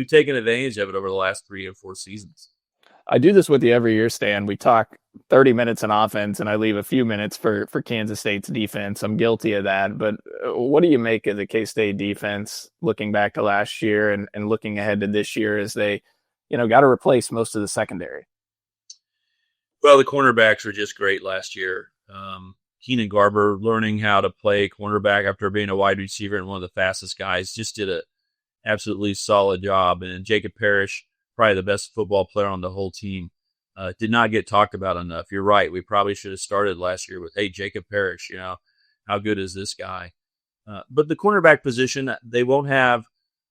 taken advantage of it over the last 3 or 4 seasons. I do this with you every year, Stan. We talk 30 minutes on offense, and I leave a few minutes for Kansas State's defense. I'm guilty of that. But what do you make of the K-State defense looking back to last year and looking ahead to this year as they, got to replace most of the secondary? Well, the cornerbacks were just great last year. Keenan Garber learning how to play cornerback after being a wide receiver and one of the fastest guys just did a absolutely solid job. And Jacob Parrish, probably the best football player on the whole team, did not get talked about enough. You're right. We probably should have started last year with, hey, Jacob Parrish, how good is this guy? But the cornerback position, they won't have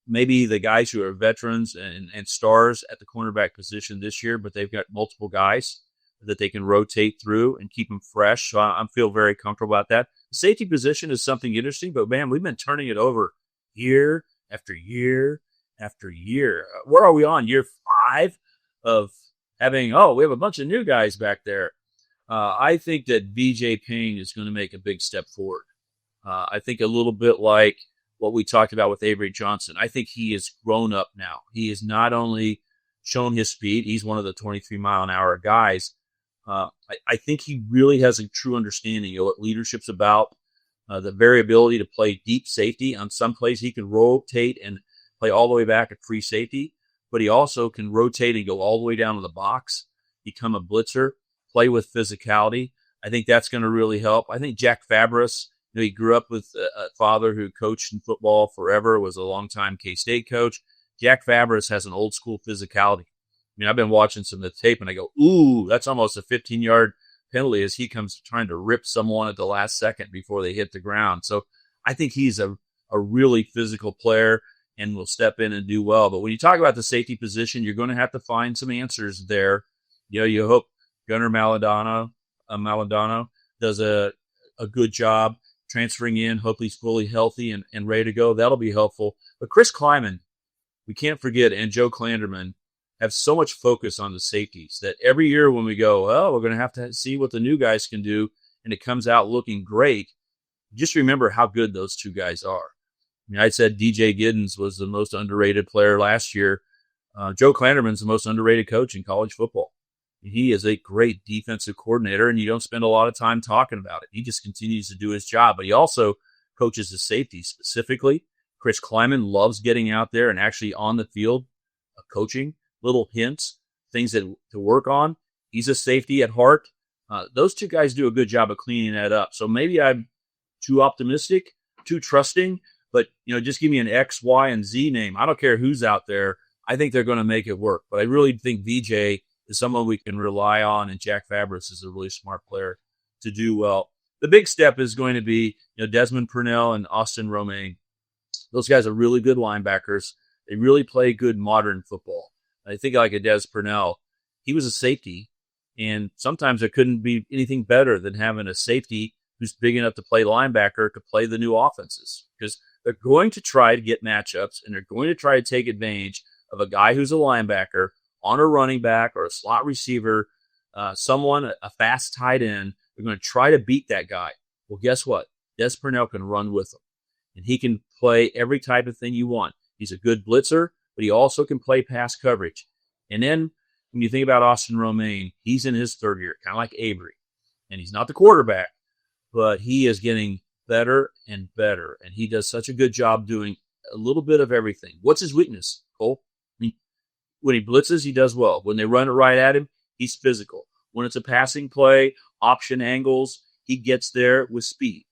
maybe the guys who are veterans and stars at the cornerback position this year, but they've got multiple guys that they can rotate through and keep them fresh. So I feel very comfortable about that. The safety position is something interesting, but man, we've been turning it over year after year after year. Where are we on? Year 5 of having, we have a bunch of new guys back there. I think that BJ Payne is going to make a big step forward. I think a little bit like what we talked about with Avery Johnson. I think he is grown up now. He has not only shown his speed, he's one of the 23-mile-an-hour guys. I think he really has a true understanding of what leadership's about, the variability to play deep safety. On some plays, he can rotate and play all the way back at free safety, but he also can rotate and go all the way down to the box, become a blitzer, play with physicality. I think that's going to really help. I think Jack Fabris, he grew up with a father who coached in football forever, was a longtime K-State coach. Jack Fabris has an old school physicality. I mean, I've been watching some of the tape and I go, ooh, that's almost a 15-yard penalty as he comes trying to rip someone at the last second before they hit the ground. So I think he's a really physical player and will step in and do well. But when you talk about the safety position, you're going to have to find some answers there. You hope Gunnar Maladano does a good job transferring in. Hope he's fully healthy and ready to go. That'll be helpful. But Chris Kleiman, we can't forget, and Joe Klanderman, have so much focus on the safeties that every year when we go, well, we're going to have to see what the new guys can do, and it comes out looking great, just remember how good those two guys are. I mean, I said DJ Giddens was the most underrated player last year. Joe Klanderman's the most underrated coach in college football. He is a great defensive coordinator, and you don't spend a lot of time talking about it. He just continues to do his job, but he also coaches the safety specifically. Chris Kleiman loves getting out there and actually on the field, coaching, little hints, things to work on. He's a safety at heart. Those two guys do a good job of cleaning that up. So maybe I'm too optimistic, too trusting, but just give me an X, Y, and Z name. I don't care who's out there. I think they're going to make it work. But I really think VJ is someone we can rely on, and Jack Fabris is a really smart player to do well. The big step is going to be Desmond Purnell and Austin Romaine. Those guys are really good linebackers. They really play good modern football. I think like a Des Purnell, he was a safety, and sometimes there couldn't be anything better than having a safety who's big enough to play linebacker to play the new offenses, because they're going to try to get matchups, and they're going to try to take advantage of a guy who's a linebacker on a running back or a slot receiver, a fast tight end. They're going to try to beat that guy. Well, guess what? Des Purnell can run with them, and he can play every type of thing you want. He's a good blitzer, but he also can play pass coverage. And then when you think about Austin Romaine, he's in his third year, kind of like Avery. And he's not the quarterback, but he is getting better and better. And he does such a good job doing a little bit of everything. What's his weakness, Cole? I mean, when he blitzes, he does well. When they run it right at him, he's physical. When it's a passing play, option angles, he gets there with speed.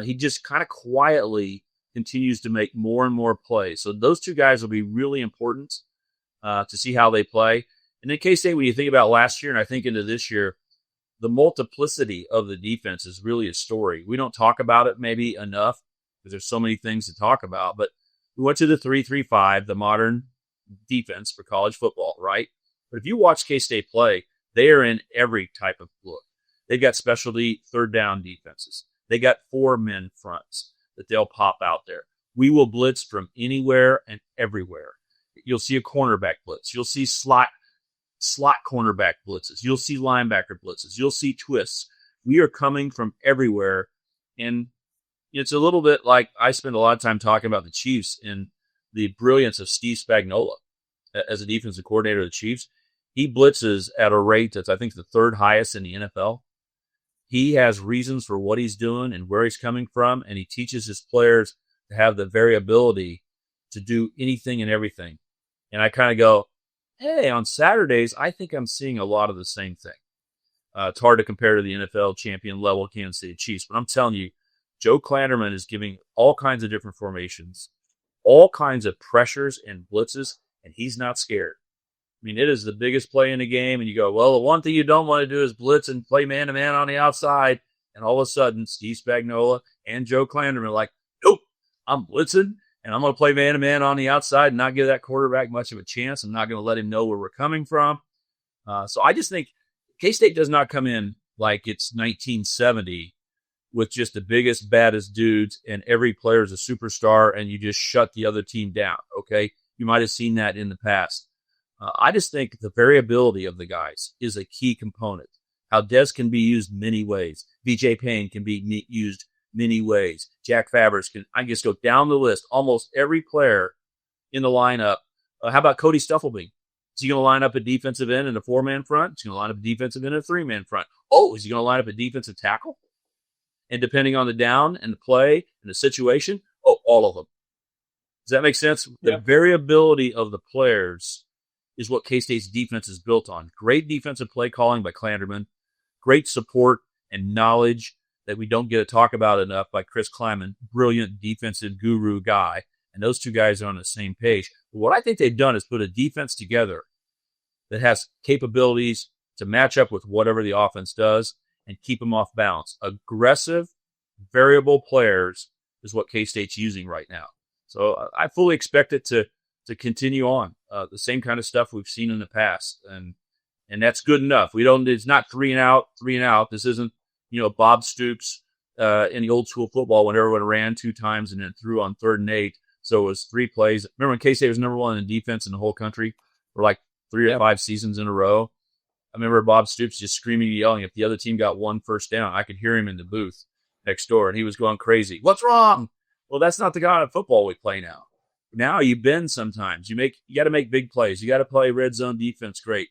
He just kind of quietly continues to make more and more plays. So those two guys will be really important to see how they play. And in K-State, when you think about last year and I think into this year, the multiplicity of the defense is really a story. We don't talk about it maybe enough because there's so many things to talk about. But we went to the 3-3-5, the modern defense for college football, right? But if you watch K-State play, they are in every type of look. They've got specialty third down defenses. They got 4-men fronts that they'll pop out there. We will blitz from anywhere and everywhere. You'll see a cornerback blitz. You'll see slot cornerback blitzes. You'll see linebacker blitzes. You'll see twists. We are coming from everywhere. And it's a little bit like I spend a lot of time talking about the Chiefs and the brilliance of Steve Spagnuolo as a defensive coordinator of the Chiefs. He blitzes at a rate that's, I think, the third highest in the NFL. He has reasons for what he's doing and where he's coming from, and he teaches his players to have the variability to do anything and everything. And I kind of go, hey, on Saturdays, I think I'm seeing a lot of the same thing. It's hard to compare to the NFL champion level Kansas City Chiefs, but I'm telling you, Joe Klanderman is giving all kinds of different formations, all kinds of pressures and blitzes, and he's not scared. I mean, it is the biggest play in the game, and you go, well, the one thing you don't want to do is blitz and play man-to-man on the outside, and all of a sudden, Steve Spagnuolo and Joe Klanderman are like, nope, I'm blitzing, and I'm going to play man-to-man on the outside and not give that quarterback much of a chance. I'm not going to let him know where we're coming from. So I just think K-State does not come in like it's 1970 with just the biggest, baddest dudes, and every player is a superstar, and you just shut the other team down, okay? You might have seen that in the past. I just think the variability of the guys is a key component. How Des can be used many ways. VJ Payne can be used many ways. Jack Fabris can. I can just go down the list. Almost every player in the lineup. How about Cody Stufflebeam? Is he going to line up a defensive end in a 4-man front? Is he going to line up a defensive end in a 3-man front? Oh, is he going to line up a defensive tackle? And depending on the down and the play and the situation, all of them. Does that make sense? Yeah. The variability of the players is what K-State's defense is built on. Great defensive play calling by Klanderman, great support and knowledge that we don't get to talk about enough by Chris Kleiman, brilliant defensive guru guy, and those two guys are on the same page. But what I think they've done is put a defense together that has capabilities to match up with whatever the offense does and keep them off balance. Aggressive, variable players is what K-State's using right now. So I fully expect it to continue on the same kind of stuff we've seen in the past, and that's good enough. It's not three and out. This isn't Bob Stoops in the old school football when everyone ran 2 times and then threw on 3rd and 8. So it was 3 plays. Remember when K-State was number 1 in defense in the whole country for like 3 or 5 seasons in a row. I remember Bob Stoops just screaming and yelling. If the other team got 1 first down, I could hear him in the booth next door, and he was going crazy. What's wrong? Well, that's not the kind of football we play now. Now you bend sometimes. You got to make big plays. You got to play red zone defense great.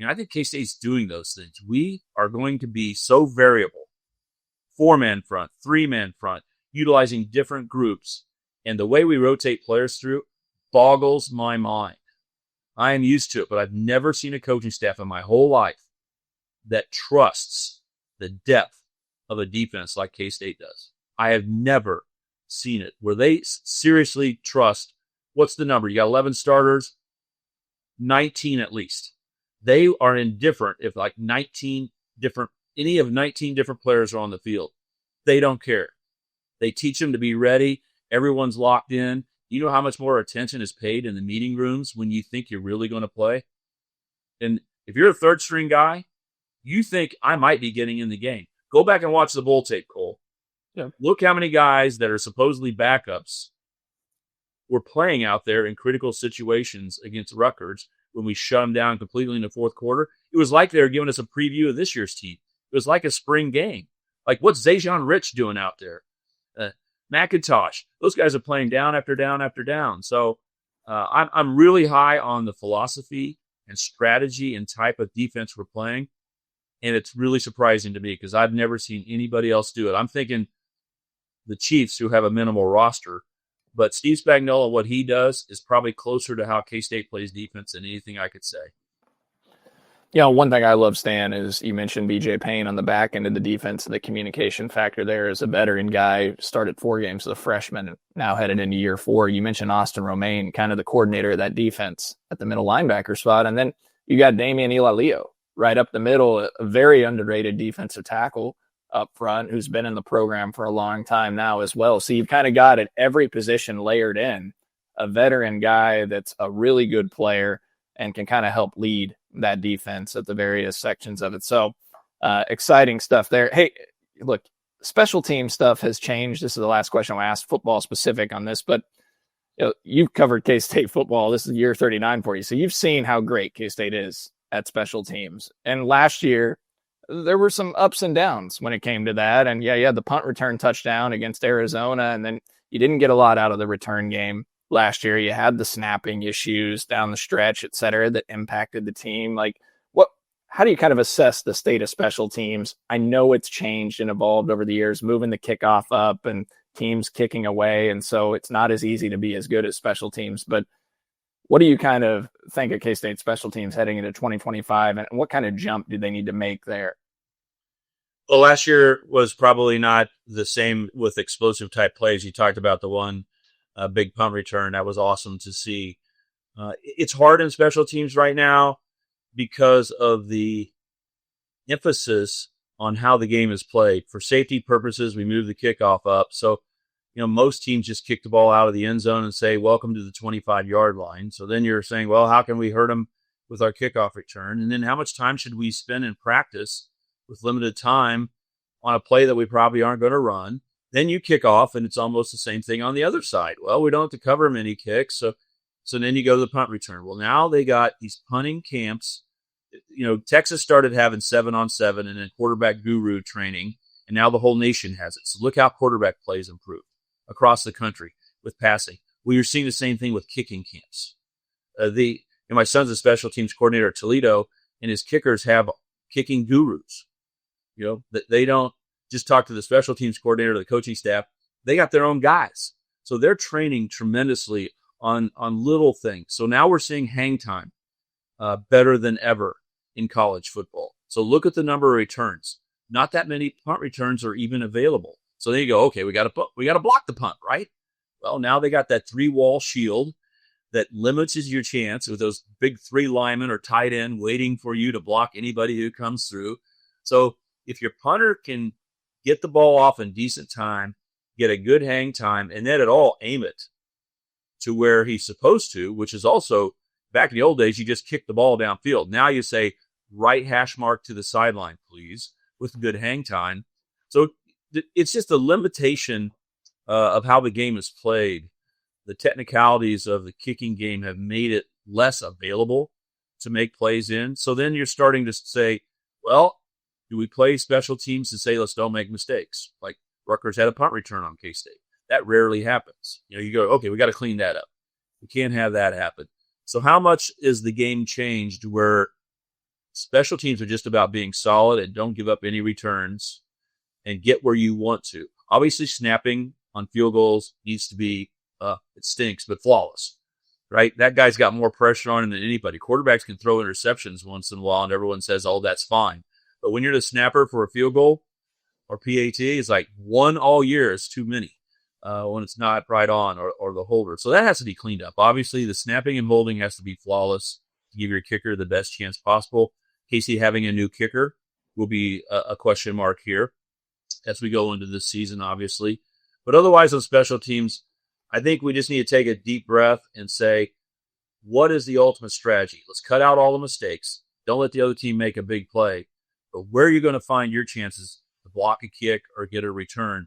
I think K-State's doing those things. We are going to be so variable. 4-man front, 3-man front, utilizing different groups. And the way we rotate players through boggles my mind. I am used to it, but I've never seen a coaching staff in my whole life that trusts the depth of a defense like K-State does. I have never seen it where they seriously trust. What's the number? You got 11 starters, 19 at least. They are indifferent if like any of 19 different players are on the field. They don't care. They teach them to be ready. Everyone's locked in. You know how much more attention is paid in the meeting rooms when you think you're really going to play? And if you're a third string guy, you think I might be getting in the game. Go back and watch the bowl tape, Cole. Yeah. Look how many guys that are supposedly backups were playing out there in critical situations against Rutgers when we shut them down completely in the fourth quarter. It was like they were giving us a preview of this year's team. It was like a spring game. Like, what's Zajon Rich doing out there? McIntosh. Those guys are playing down after down after down. So I'm really high on the philosophy and strategy and type of defense we're playing. And it's really surprising to me because I've never seen anybody else do it. I'm thinking the Chiefs, who have a minimal roster, but Steve Spagnuolo, what he does is probably closer to how K-State plays defense than anything I could say. One thing I love, Stan, is you mentioned BJ Payne on the back end of the defense. The communication factor there is a veteran guy, started 4 games as a freshman, now headed into year 4. You mentioned Austin Romaine, kind of the coordinator of that defense at the middle linebacker spot. And then you got Damian Ilalio right up the middle, a very underrated defensive tackle up front who's been in the program for a long time now as well. So you've kind of got at every position layered in a veteran guy that's a really good player and can kind of help lead that defense at the various sections of it. So exciting stuff there. Hey, look, special team stuff has changed. This is the last question I asked, football specific on this, but you've covered K-State football. This is year 39 for you. So you've seen how great K-State is at special teams. And last year, there were some ups and downs when it came to that. And you had the punt return touchdown against Arizona, and then you didn't get a lot out of the return game. Last year, you had the snapping issues down the stretch, et cetera, that impacted the team. Like, how do you kind of assess the state of special teams? I know it's changed and evolved over the years, moving the kickoff up and teams kicking away. And so it's not as easy to be as good at special teams. But what do you kind of think of K-State special teams heading into 2025? And what kind of jump do they need to make there? Well, last year was probably not the same with explosive type plays. You talked about the one big punt return. That was awesome to see. It's hard in special teams right now because of the emphasis on how the game is played. For safety purposes, we move the kickoff up. So, most teams just kick the ball out of the end zone and say, welcome to the 25-yard line. So then you're saying, well, how can we hurt them with our kickoff return? And then how much time should we spend in practice with limited time on a play that we probably aren't going to run? Then you kick off, and it's almost the same thing on the other side. Well, we don't have to cover many kicks, so then you go to the punt return. Well, now they got these punting camps. Texas started having 7-on-7 and then quarterback guru training, and now the whole nation has it. So look how quarterback plays improved across the country with passing. Well, you're seeing the same thing with kicking camps. My son's a special teams coordinator at Toledo, and his kickers have kicking gurus. That they don't just talk to the special teams coordinator or the coaching staff. They got their own guys. So they're training tremendously on little things. So now we're seeing hang time better than ever in college football. So look at the number of returns. Not that many punt returns are even available. So there you go. Okay, we got to block the punt, right? Well, now they got that 3-wall shield that limits your chance with those big 3 linemen or tight end waiting for you to block anybody who comes through. So if your punter can get the ball off in decent time, get a good hang time, and then at all aim it to where he's supposed to, which is also, back in the old days, you just kick the ball downfield. Now you say, right hash mark to the sideline, please, with good hang time. So it's just a limitation of how the game is played. The technicalities of the kicking game have made it less available to make plays in. So then you're starting to say, well, do we play special teams to say, let's don't make mistakes? Like Rutgers had a punt return on K-State. That rarely happens. You go, okay, we got to clean that up. We can't have that happen. So how much is the game changed where special teams are just about being solid and don't give up any returns and get where you want to? Obviously, snapping on field goals needs to be, it stinks, but flawless, right? That guy's got more pressure on him than anybody. Quarterbacks can throw interceptions once in a while, and everyone says, oh, that's fine. But when you're the snapper for a field goal or PAT, it's like one all year is too many when it's not right on or the holder. So that has to be cleaned up. Obviously, the snapping and holding has to be flawless to give your kicker the best chance possible. Casey having a new kicker will be a question mark here as we go into this season, obviously. But otherwise on special teams, I think we just need to take a deep breath and say, what is the ultimate strategy? Let's cut out all the mistakes. Don't let the other team make a big play. But where are you going to find your chances to block a kick or get a return?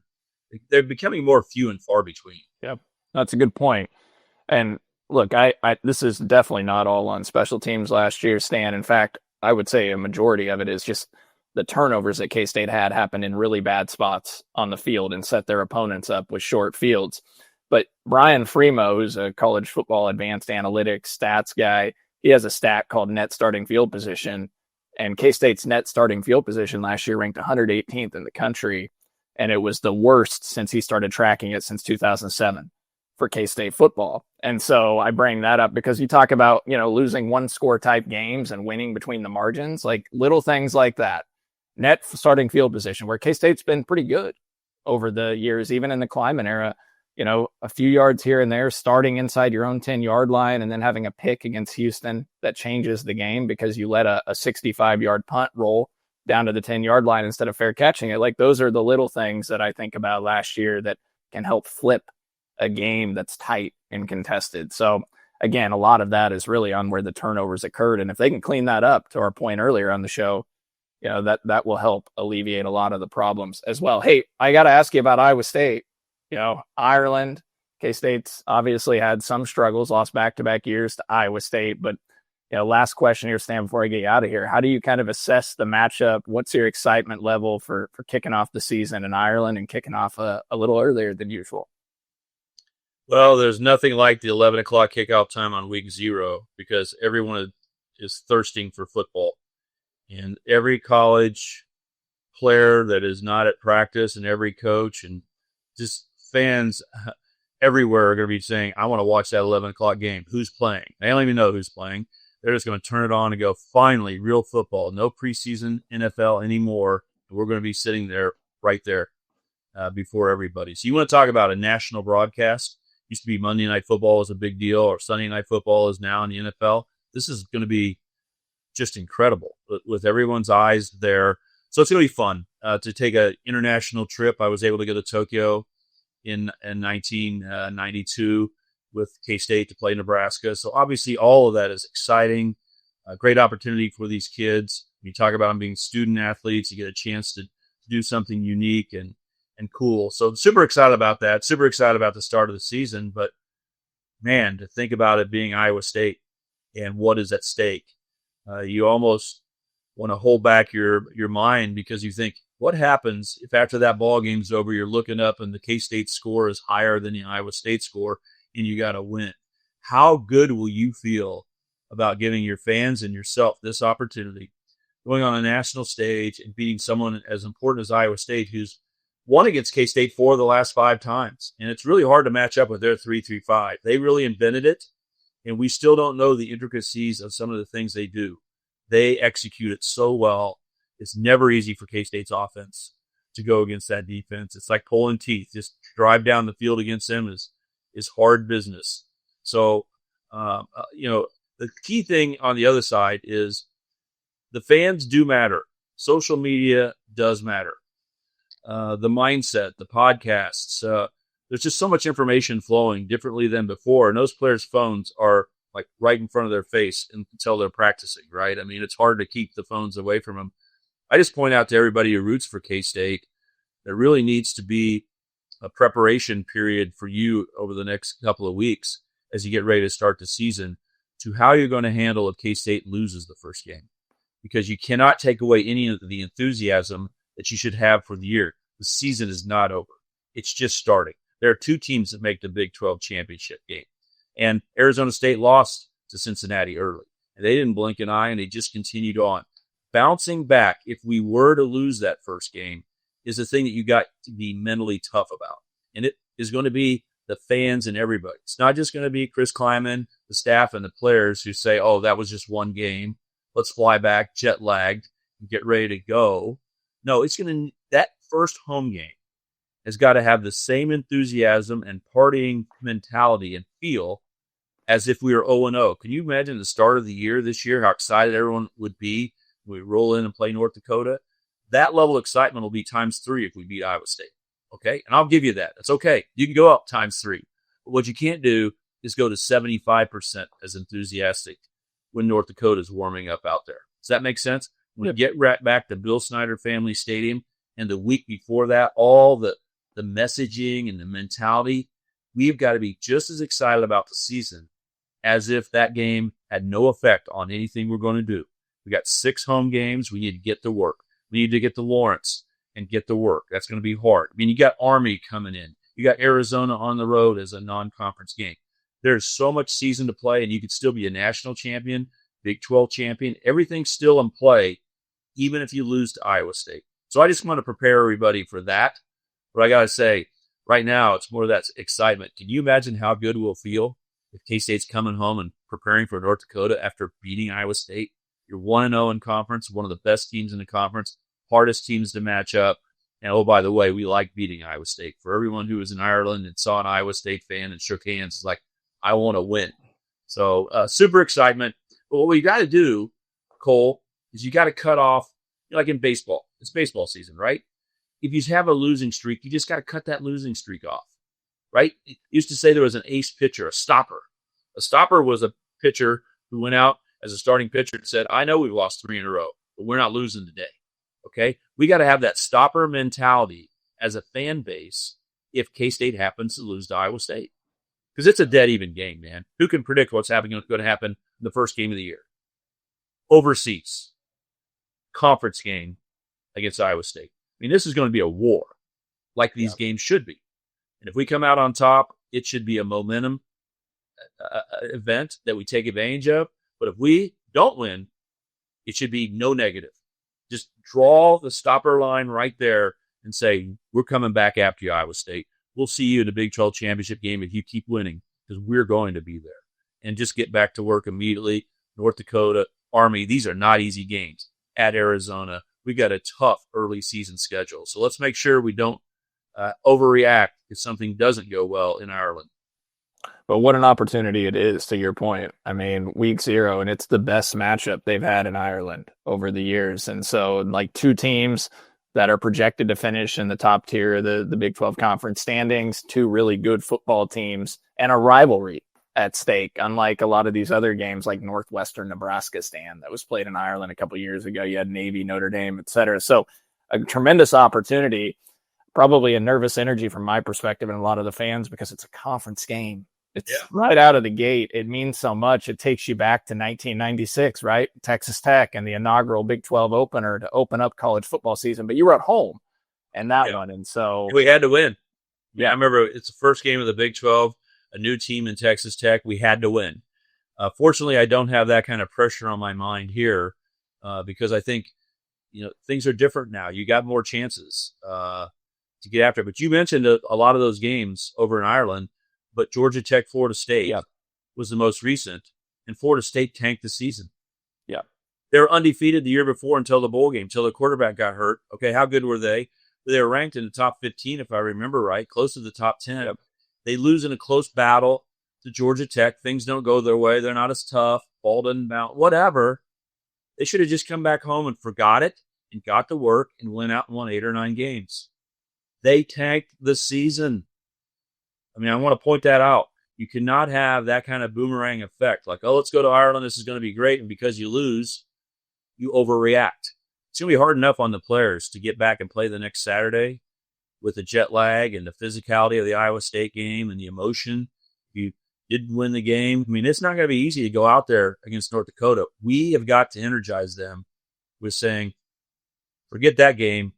They're becoming more few and far between. Yep, that's a good point. And look, this is definitely not all on special teams last year, Stan. In fact, I would say a majority of it is just the turnovers that K-State had happened in really bad spots on the field and set their opponents up with short fields. But Brian Fremo, who's a college football advanced analytics stats guy, he has a stat called net starting field position. And K-State's net starting field position last year ranked 118th in the country. And it was the worst since he started tracking it since 2007 for K-State football. And so I bring that up because you talk about, losing one score type games and winning between the margins, like little things like that. Net starting field position where K-State's been pretty good over the years, even in the Kleiman era, a few yards here and there, starting inside your own 10-yard line and then having a pick against Houston that changes the game because you let a 65-yard punt roll down to the 10-yard line instead of fair catching it. Like those are the little things that I think about last year that can help flip a game that's tight and contested. So again, a lot of that is really on where the turnovers occurred. And if they can clean that up, to our point earlier on the show, that will help alleviate a lot of the problems as well. Hey, I got to ask you about Iowa State. Ireland, K-State's obviously had some struggles, lost back-to-back years to Iowa State. But, last question here, Stan, before I get you out of here. How do you kind of assess the matchup? What's your excitement level for kicking off the season in Ireland and kicking off a little earlier than usual? Well, there's nothing like the 11 o'clock kickoff time on week 0 because everyone is thirsting for football. And every college player that is not at practice and every coach and just fans everywhere are going to be saying, I want to watch that 11 o'clock game. Who's playing? They don't even know who's playing. They're just going to turn it on and go, finally, real football. No preseason NFL anymore. We're going to be sitting there right there before everybody. So you want to talk about a national broadcast? Used to be Monday Night Football is a big deal, or Sunday Night Football is now in the NFL. This is going to be just incredible with everyone's eyes there. So it's going to be fun to take an international trip. I was able to go to Tokyo in 1992 with K-State to play Nebraska. So obviously all of that is exciting. A great opportunity for these kids. You talk about them being student athletes. You get a chance to do something unique and cool. So super excited about that. Super excited about the start of the season. But, man, to think about it being Iowa State and what is at stake, you almost want to hold back your mind because you think, what happens if after that ball game's over, you're looking up and the K-State score is higher than the Iowa State score and you got to win? How good will you feel about giving your fans and yourself this opportunity, going on a national stage and beating someone as important as Iowa State, who's won against K-State 4 of the last 5 times? And it's really hard to match up with their 3-3-5. They really invented it, and we still don't know the intricacies of some of the things they do. They execute it so well. It's never easy for K-State's offense to go against that defense. It's like pulling teeth. Just drive down the field against them is hard business. So, the key thing on the other side is the fans do matter. Social media does matter. The mindset, the podcasts, there's just so much information flowing differently than before. And those players' phones are like right in front of their face until they're practicing, right? I mean, it's hard to keep the phones away from them. I just point out to everybody who roots for K-State, there really needs to be a preparation period for you over the next couple of weeks as you get ready to start the season to how you're going to handle if K-State loses the first game, because you cannot take away any of the enthusiasm that you should have for the year. The season is not over. It's just starting. There are 2 teams that make the Big 12 championship game. And Arizona State lost to Cincinnati early. And they didn't blink an eye, and they just continued on. Bouncing back, if we were to lose that first game, is the thing that you got to be mentally tough about. And it is going to be the fans and everybody. It's not just going to be Chris Kleiman, the staff, and the players who say, oh, that was just one game. Let's fly back, jet lagged, and get ready to go. No, it's going to, that first home game has got to have the same enthusiasm and partying mentality and feel as if we were 0-0. Can you imagine the start of the year this year, how excited everyone would be when we roll in and play North Dakota? That level of excitement will be times 3 if we beat Iowa State. Okay? And I'll give you that. That's okay. You can go up times 3. But what you can't do is go to 75% as enthusiastic when North Dakota is warming up out there. Does that make sense? When you get right back to Bill Snyder Family Stadium, and the week before that, all the messaging and the mentality, we've got to be just as excited about the season as if that game had no effect on anything we're going to do. We got 6 home games. We need to get to work. We need to get to Lawrence and get to work. That's going to be hard. I mean, you got Army coming in. You got Arizona on the road as a non-conference game. There's so much season to play, and you could still be a national champion, Big 12 champion. Everything's still in play, even if you lose to Iowa State. So I just want to prepare everybody for that. But I got to say, right now, it's more of that excitement. Can you imagine how good we'll feel if K-State's coming home and preparing for North Dakota after beating Iowa State? You're 1-0 in conference, one of the best teams in the conference, hardest teams to match up. And, oh, by the way, we like beating Iowa State. For everyone who was in Ireland and saw an Iowa State fan and shook hands, it's like, I want to win. So super excitement. But what we got to do, Cole, is you got to cut off, like in baseball. It's baseball season, right? If you have a losing streak, you just got to cut that losing streak off, right? It used to say there was an ace pitcher, a stopper. A stopper was a pitcher who went out as a starting pitcher and said, I know we've lost 3 in a row, but we're not losing today, okay? We got to have that stopper mentality as a fan base if K-State happens to lose to Iowa State. Because it's a dead even game, man. Who can predict what's going to happen in the first game of the year? Overseas. Conference game against Iowa State. I mean, this is going to be a war, like these games should be. And if we come out on top, it should be a momentum event that we take advantage of. But if we don't win, it should be no negative. Just draw the stopper line right there and say, we're coming back after you, Iowa State. We'll see you in the Big 12 championship game if you keep winning, because we're going to be there. And just get back to work immediately. North Dakota, Army, these are not easy games. At Arizona, we got a tough early season schedule. So let's make sure we don't overreact if something doesn't go well in Ireland. But what an opportunity it is, to your point. I mean, week 0, and it's the best matchup they've had in Ireland over the years. And so, like, 2 teams that are projected to finish in the top tier of the Big 12 conference standings, 2 really good football teams, and a rivalry at stake, unlike a lot of these other games like Northwestern Nebraska stand that was played in Ireland a couple years ago. You had Navy, Notre Dame, et cetera. So a tremendous opportunity, probably a nervous energy from my perspective and a lot of the fans, because it's a conference game. It's right out of the gate. It means so much. It takes you back to 1996, right? Texas Tech and the inaugural Big 12 opener to open up college football season. But you were at home and that one. And so we had to win. Yeah, I remember it's the first game of the Big 12, a new team in Texas Tech. We had to win. Fortunately, I don't have that kind of pressure on my mind here because I think, things are different now. You got more chances to get after it. But you mentioned a lot of those games over in Ireland. But Georgia Tech, Florida State was the most recent, and Florida State tanked the season. Yeah. They were undefeated the year before until the bowl game, until the quarterback got hurt. Okay, how good were they? They were ranked in the top 15, if I remember right, close to the top 10. Yep. They lose in a close battle to Georgia Tech. Things don't go their way. They're not as tough. Ball doesn't bounce, whatever. They should have just come back home and forgot it and got to work and went out and won 8 or 9 games. They tanked the season. I mean, I want to point that out. You cannot have that kind of boomerang effect. Like, oh, let's go to Ireland. This is going to be great. And because you lose, you overreact. It's going to be hard enough on the players to get back and play the next Saturday with the jet lag and the physicality of the Iowa State game and the emotion. You didn't win the game. I mean, it's not going to be easy to go out there against North Dakota. We have got to energize them with saying, forget that game.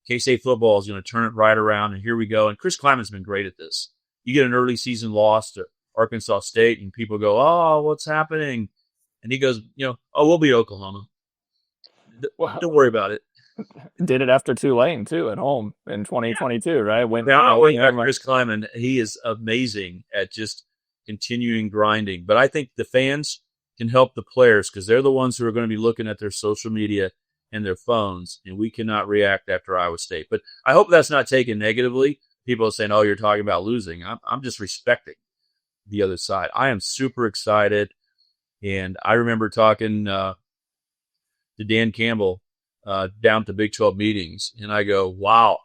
K-State football is going to turn it right around, and here we go. And Chris Kleiman's been great at this. You get an early season loss to Arkansas State, and people go, oh, what's happening? And he goes, we'll beat Oklahoma. Don't worry about it. Did it after Tulane, too, at home in 2022, right? Chris Kleiman, he is amazing at just continuing grinding. But I think the fans can help the players because they're the ones who are going to be looking at their social media and their phones, and we cannot react after Iowa State. But I hope that's not taken negatively. People are saying, oh, you're talking about losing. I'm just respecting the other side. I am super excited. And I remember talking to Dan Campbell down to Big 12 meetings, and I go, wow,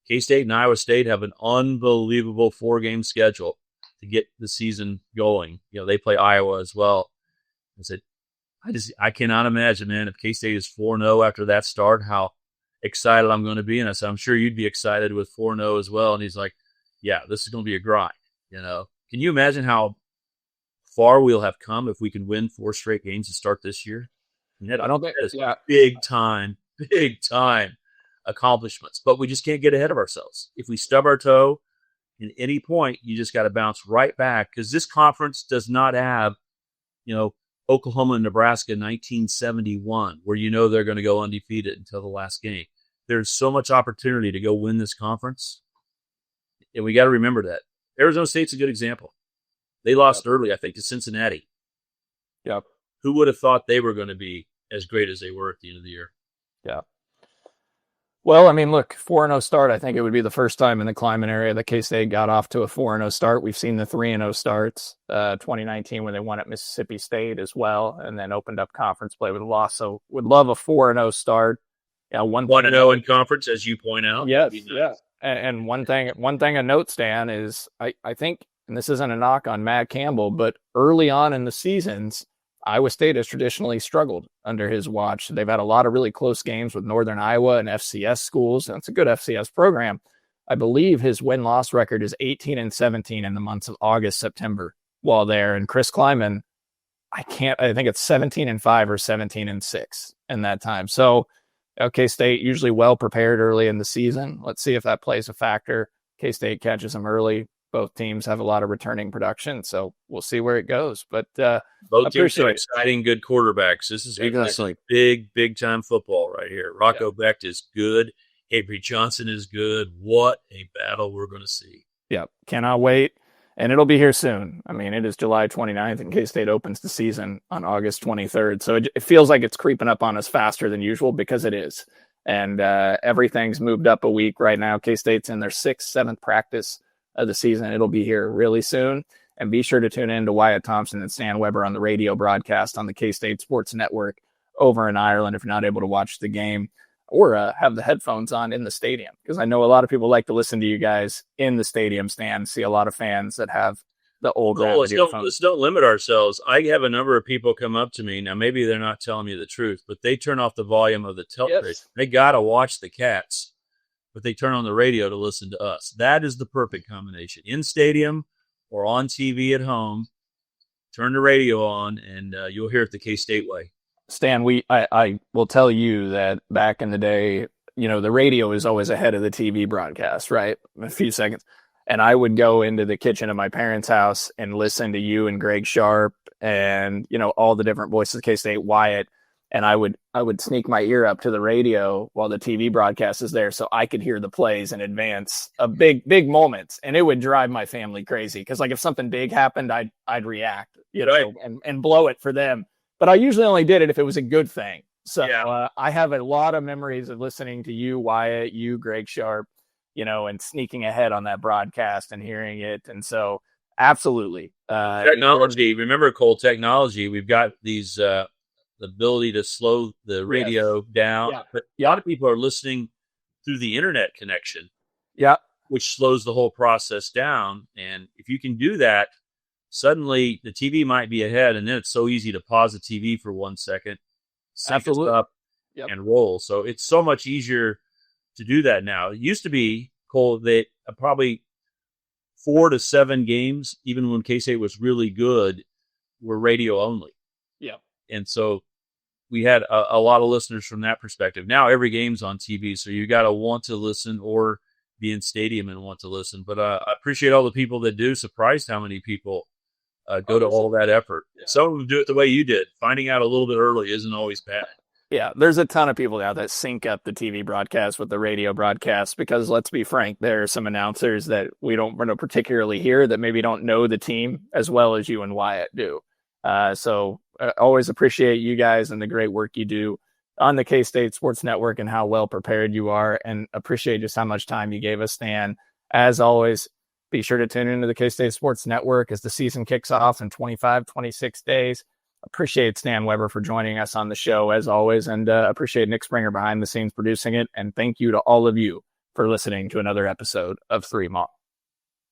K-State and Iowa State have an unbelievable 4-game schedule to get the season going. They play Iowa as well. I said, I cannot imagine, man, if K-State is 4-0 after that start, how excited I'm going to be. And I said, I'm sure you'd be excited with 4-0 as well. And he's like, yeah, this is going to be a grind. Can you imagine how far we'll have come if we can win 4 straight games to start this year? I don't think that's big time accomplishments, but we just can't get ahead of ourselves. If we stub our toe in any point, you just got to bounce right back because this conference does not have, Oklahoma and Nebraska in 1971, where they're going to go undefeated until the last game. There's so much opportunity to go win this conference, and we got to remember that. Arizona State's a good example. They lost early, I think, to Cincinnati. Yep. Who would have thought they were going to be as great as they were at the end of the year? Yeah. Well, I mean, look, 4-0 start. I think it would be the first time in the Kleiman area that K-State got off to a 4-0 start. We've seen the 3-0 starts, 2019 when they won at Mississippi State as well, and then opened up conference play with a loss. So would love a 4-0 start. 1-0 in conference, as you point out. Yes, yeah. And one thing a note, Stan, is I think, and this isn't a knock on Matt Campbell, but early on in the seasons, Iowa State has traditionally struggled under his watch. They've had a lot of really close games with Northern Iowa and FCS schools, and it's a good FCS program. I believe his win-loss record is 18-17 in the months of August, September while there. And Chris Kleiman, I think it's 17-5 or 17-6 in that time. So, K-State usually well prepared early in the season. Let's see if that plays a factor. K-State catches them early. Both teams have a lot of returning production, so we'll see where it goes. But both teams are exciting, good quarterbacks. This is like big time football right here. Rocco Becht is good. Avery Johnson is good. What a battle we're going to see. Yeah, cannot wait. And it'll be here soon. I mean, it is July 29th, and K-State opens the season on August 23rd. So it feels like it's creeping up on us faster than usual because it is. And everything's moved up a week right now. K-State's in their 6th, 7th practice of the season. It'll be here really soon. And be sure to tune in to Wyatt Thompson and Stan Weber on the radio broadcast on the K-State Sports Network over in Ireland if you're not able to watch the game or have the headphones on in the stadium. Because I know a lot of people like to listen to you guys in the stadium, Stan. See a lot of fans that have the old let's don't limit ourselves. I have a number of people come up to me. Now, maybe they're not telling me the truth, but they turn off the volume of the television. They got to watch the Cats, but they turn on the radio to listen to us. That is the perfect combination. In stadium or on TV at home, turn the radio on, and you'll hear it the K-State way. Stan, I will tell you that back in the day, the radio is always ahead of the TV broadcast, right? A few seconds. And I would go into the kitchen of my parents' house and listen to you and Greg Sharp and, all the different voices of K-State, Wyatt. And I would sneak my ear up to the radio while the TV broadcast is there so I could hear the plays in advance of big moments. And it would drive my family crazy because, if something big happened, I'd react, and blow it for them. But I usually only did it if it was a good thing. So I have a lot of memories of listening to you, Wyatt, you, Greg Sharp, and sneaking ahead on that broadcast and hearing it. And so absolutely. Technology. Remember, Cole, technology. We've got these the ability to slow the radio down. Yeah. But a lot of people are listening through the internet connection. Yeah. Which slows the whole process down. And if you can do that, suddenly the TV might be ahead, and then it's so easy to pause the TV for 1 second, sync it up, and roll. So it's so much easier to do that now. It used to be, Cole, that probably 4 to 7 games, even when K-State was really good, were radio only. Yeah. And so we had a lot of listeners from that perspective. Now every game's on TV, so you got to want to listen or be in stadium and want to listen. But I appreciate all the people that do. Surprised how many people go to all that effort. Yeah. Some of them do it the way you did. Finding out a little bit early isn't always bad. Yeah, there's a ton of people out that sync up the TV broadcast with the radio broadcast because, let's be frank, there are some announcers that we don't particularly hear that maybe don't know the team as well as you and Wyatt do. So always appreciate you guys and the great work you do on the K-State Sports Network and how well prepared you are, and appreciate just how much time you gave us, Stan. As always, be sure to tune into the K-State Sports Network as the season kicks off in 25, 26 days. Appreciate Stan Weber for joining us on the show as always, and appreciate Nick Springer behind the scenes producing it. And thank you to all of you for listening to another episode of 3 Mall.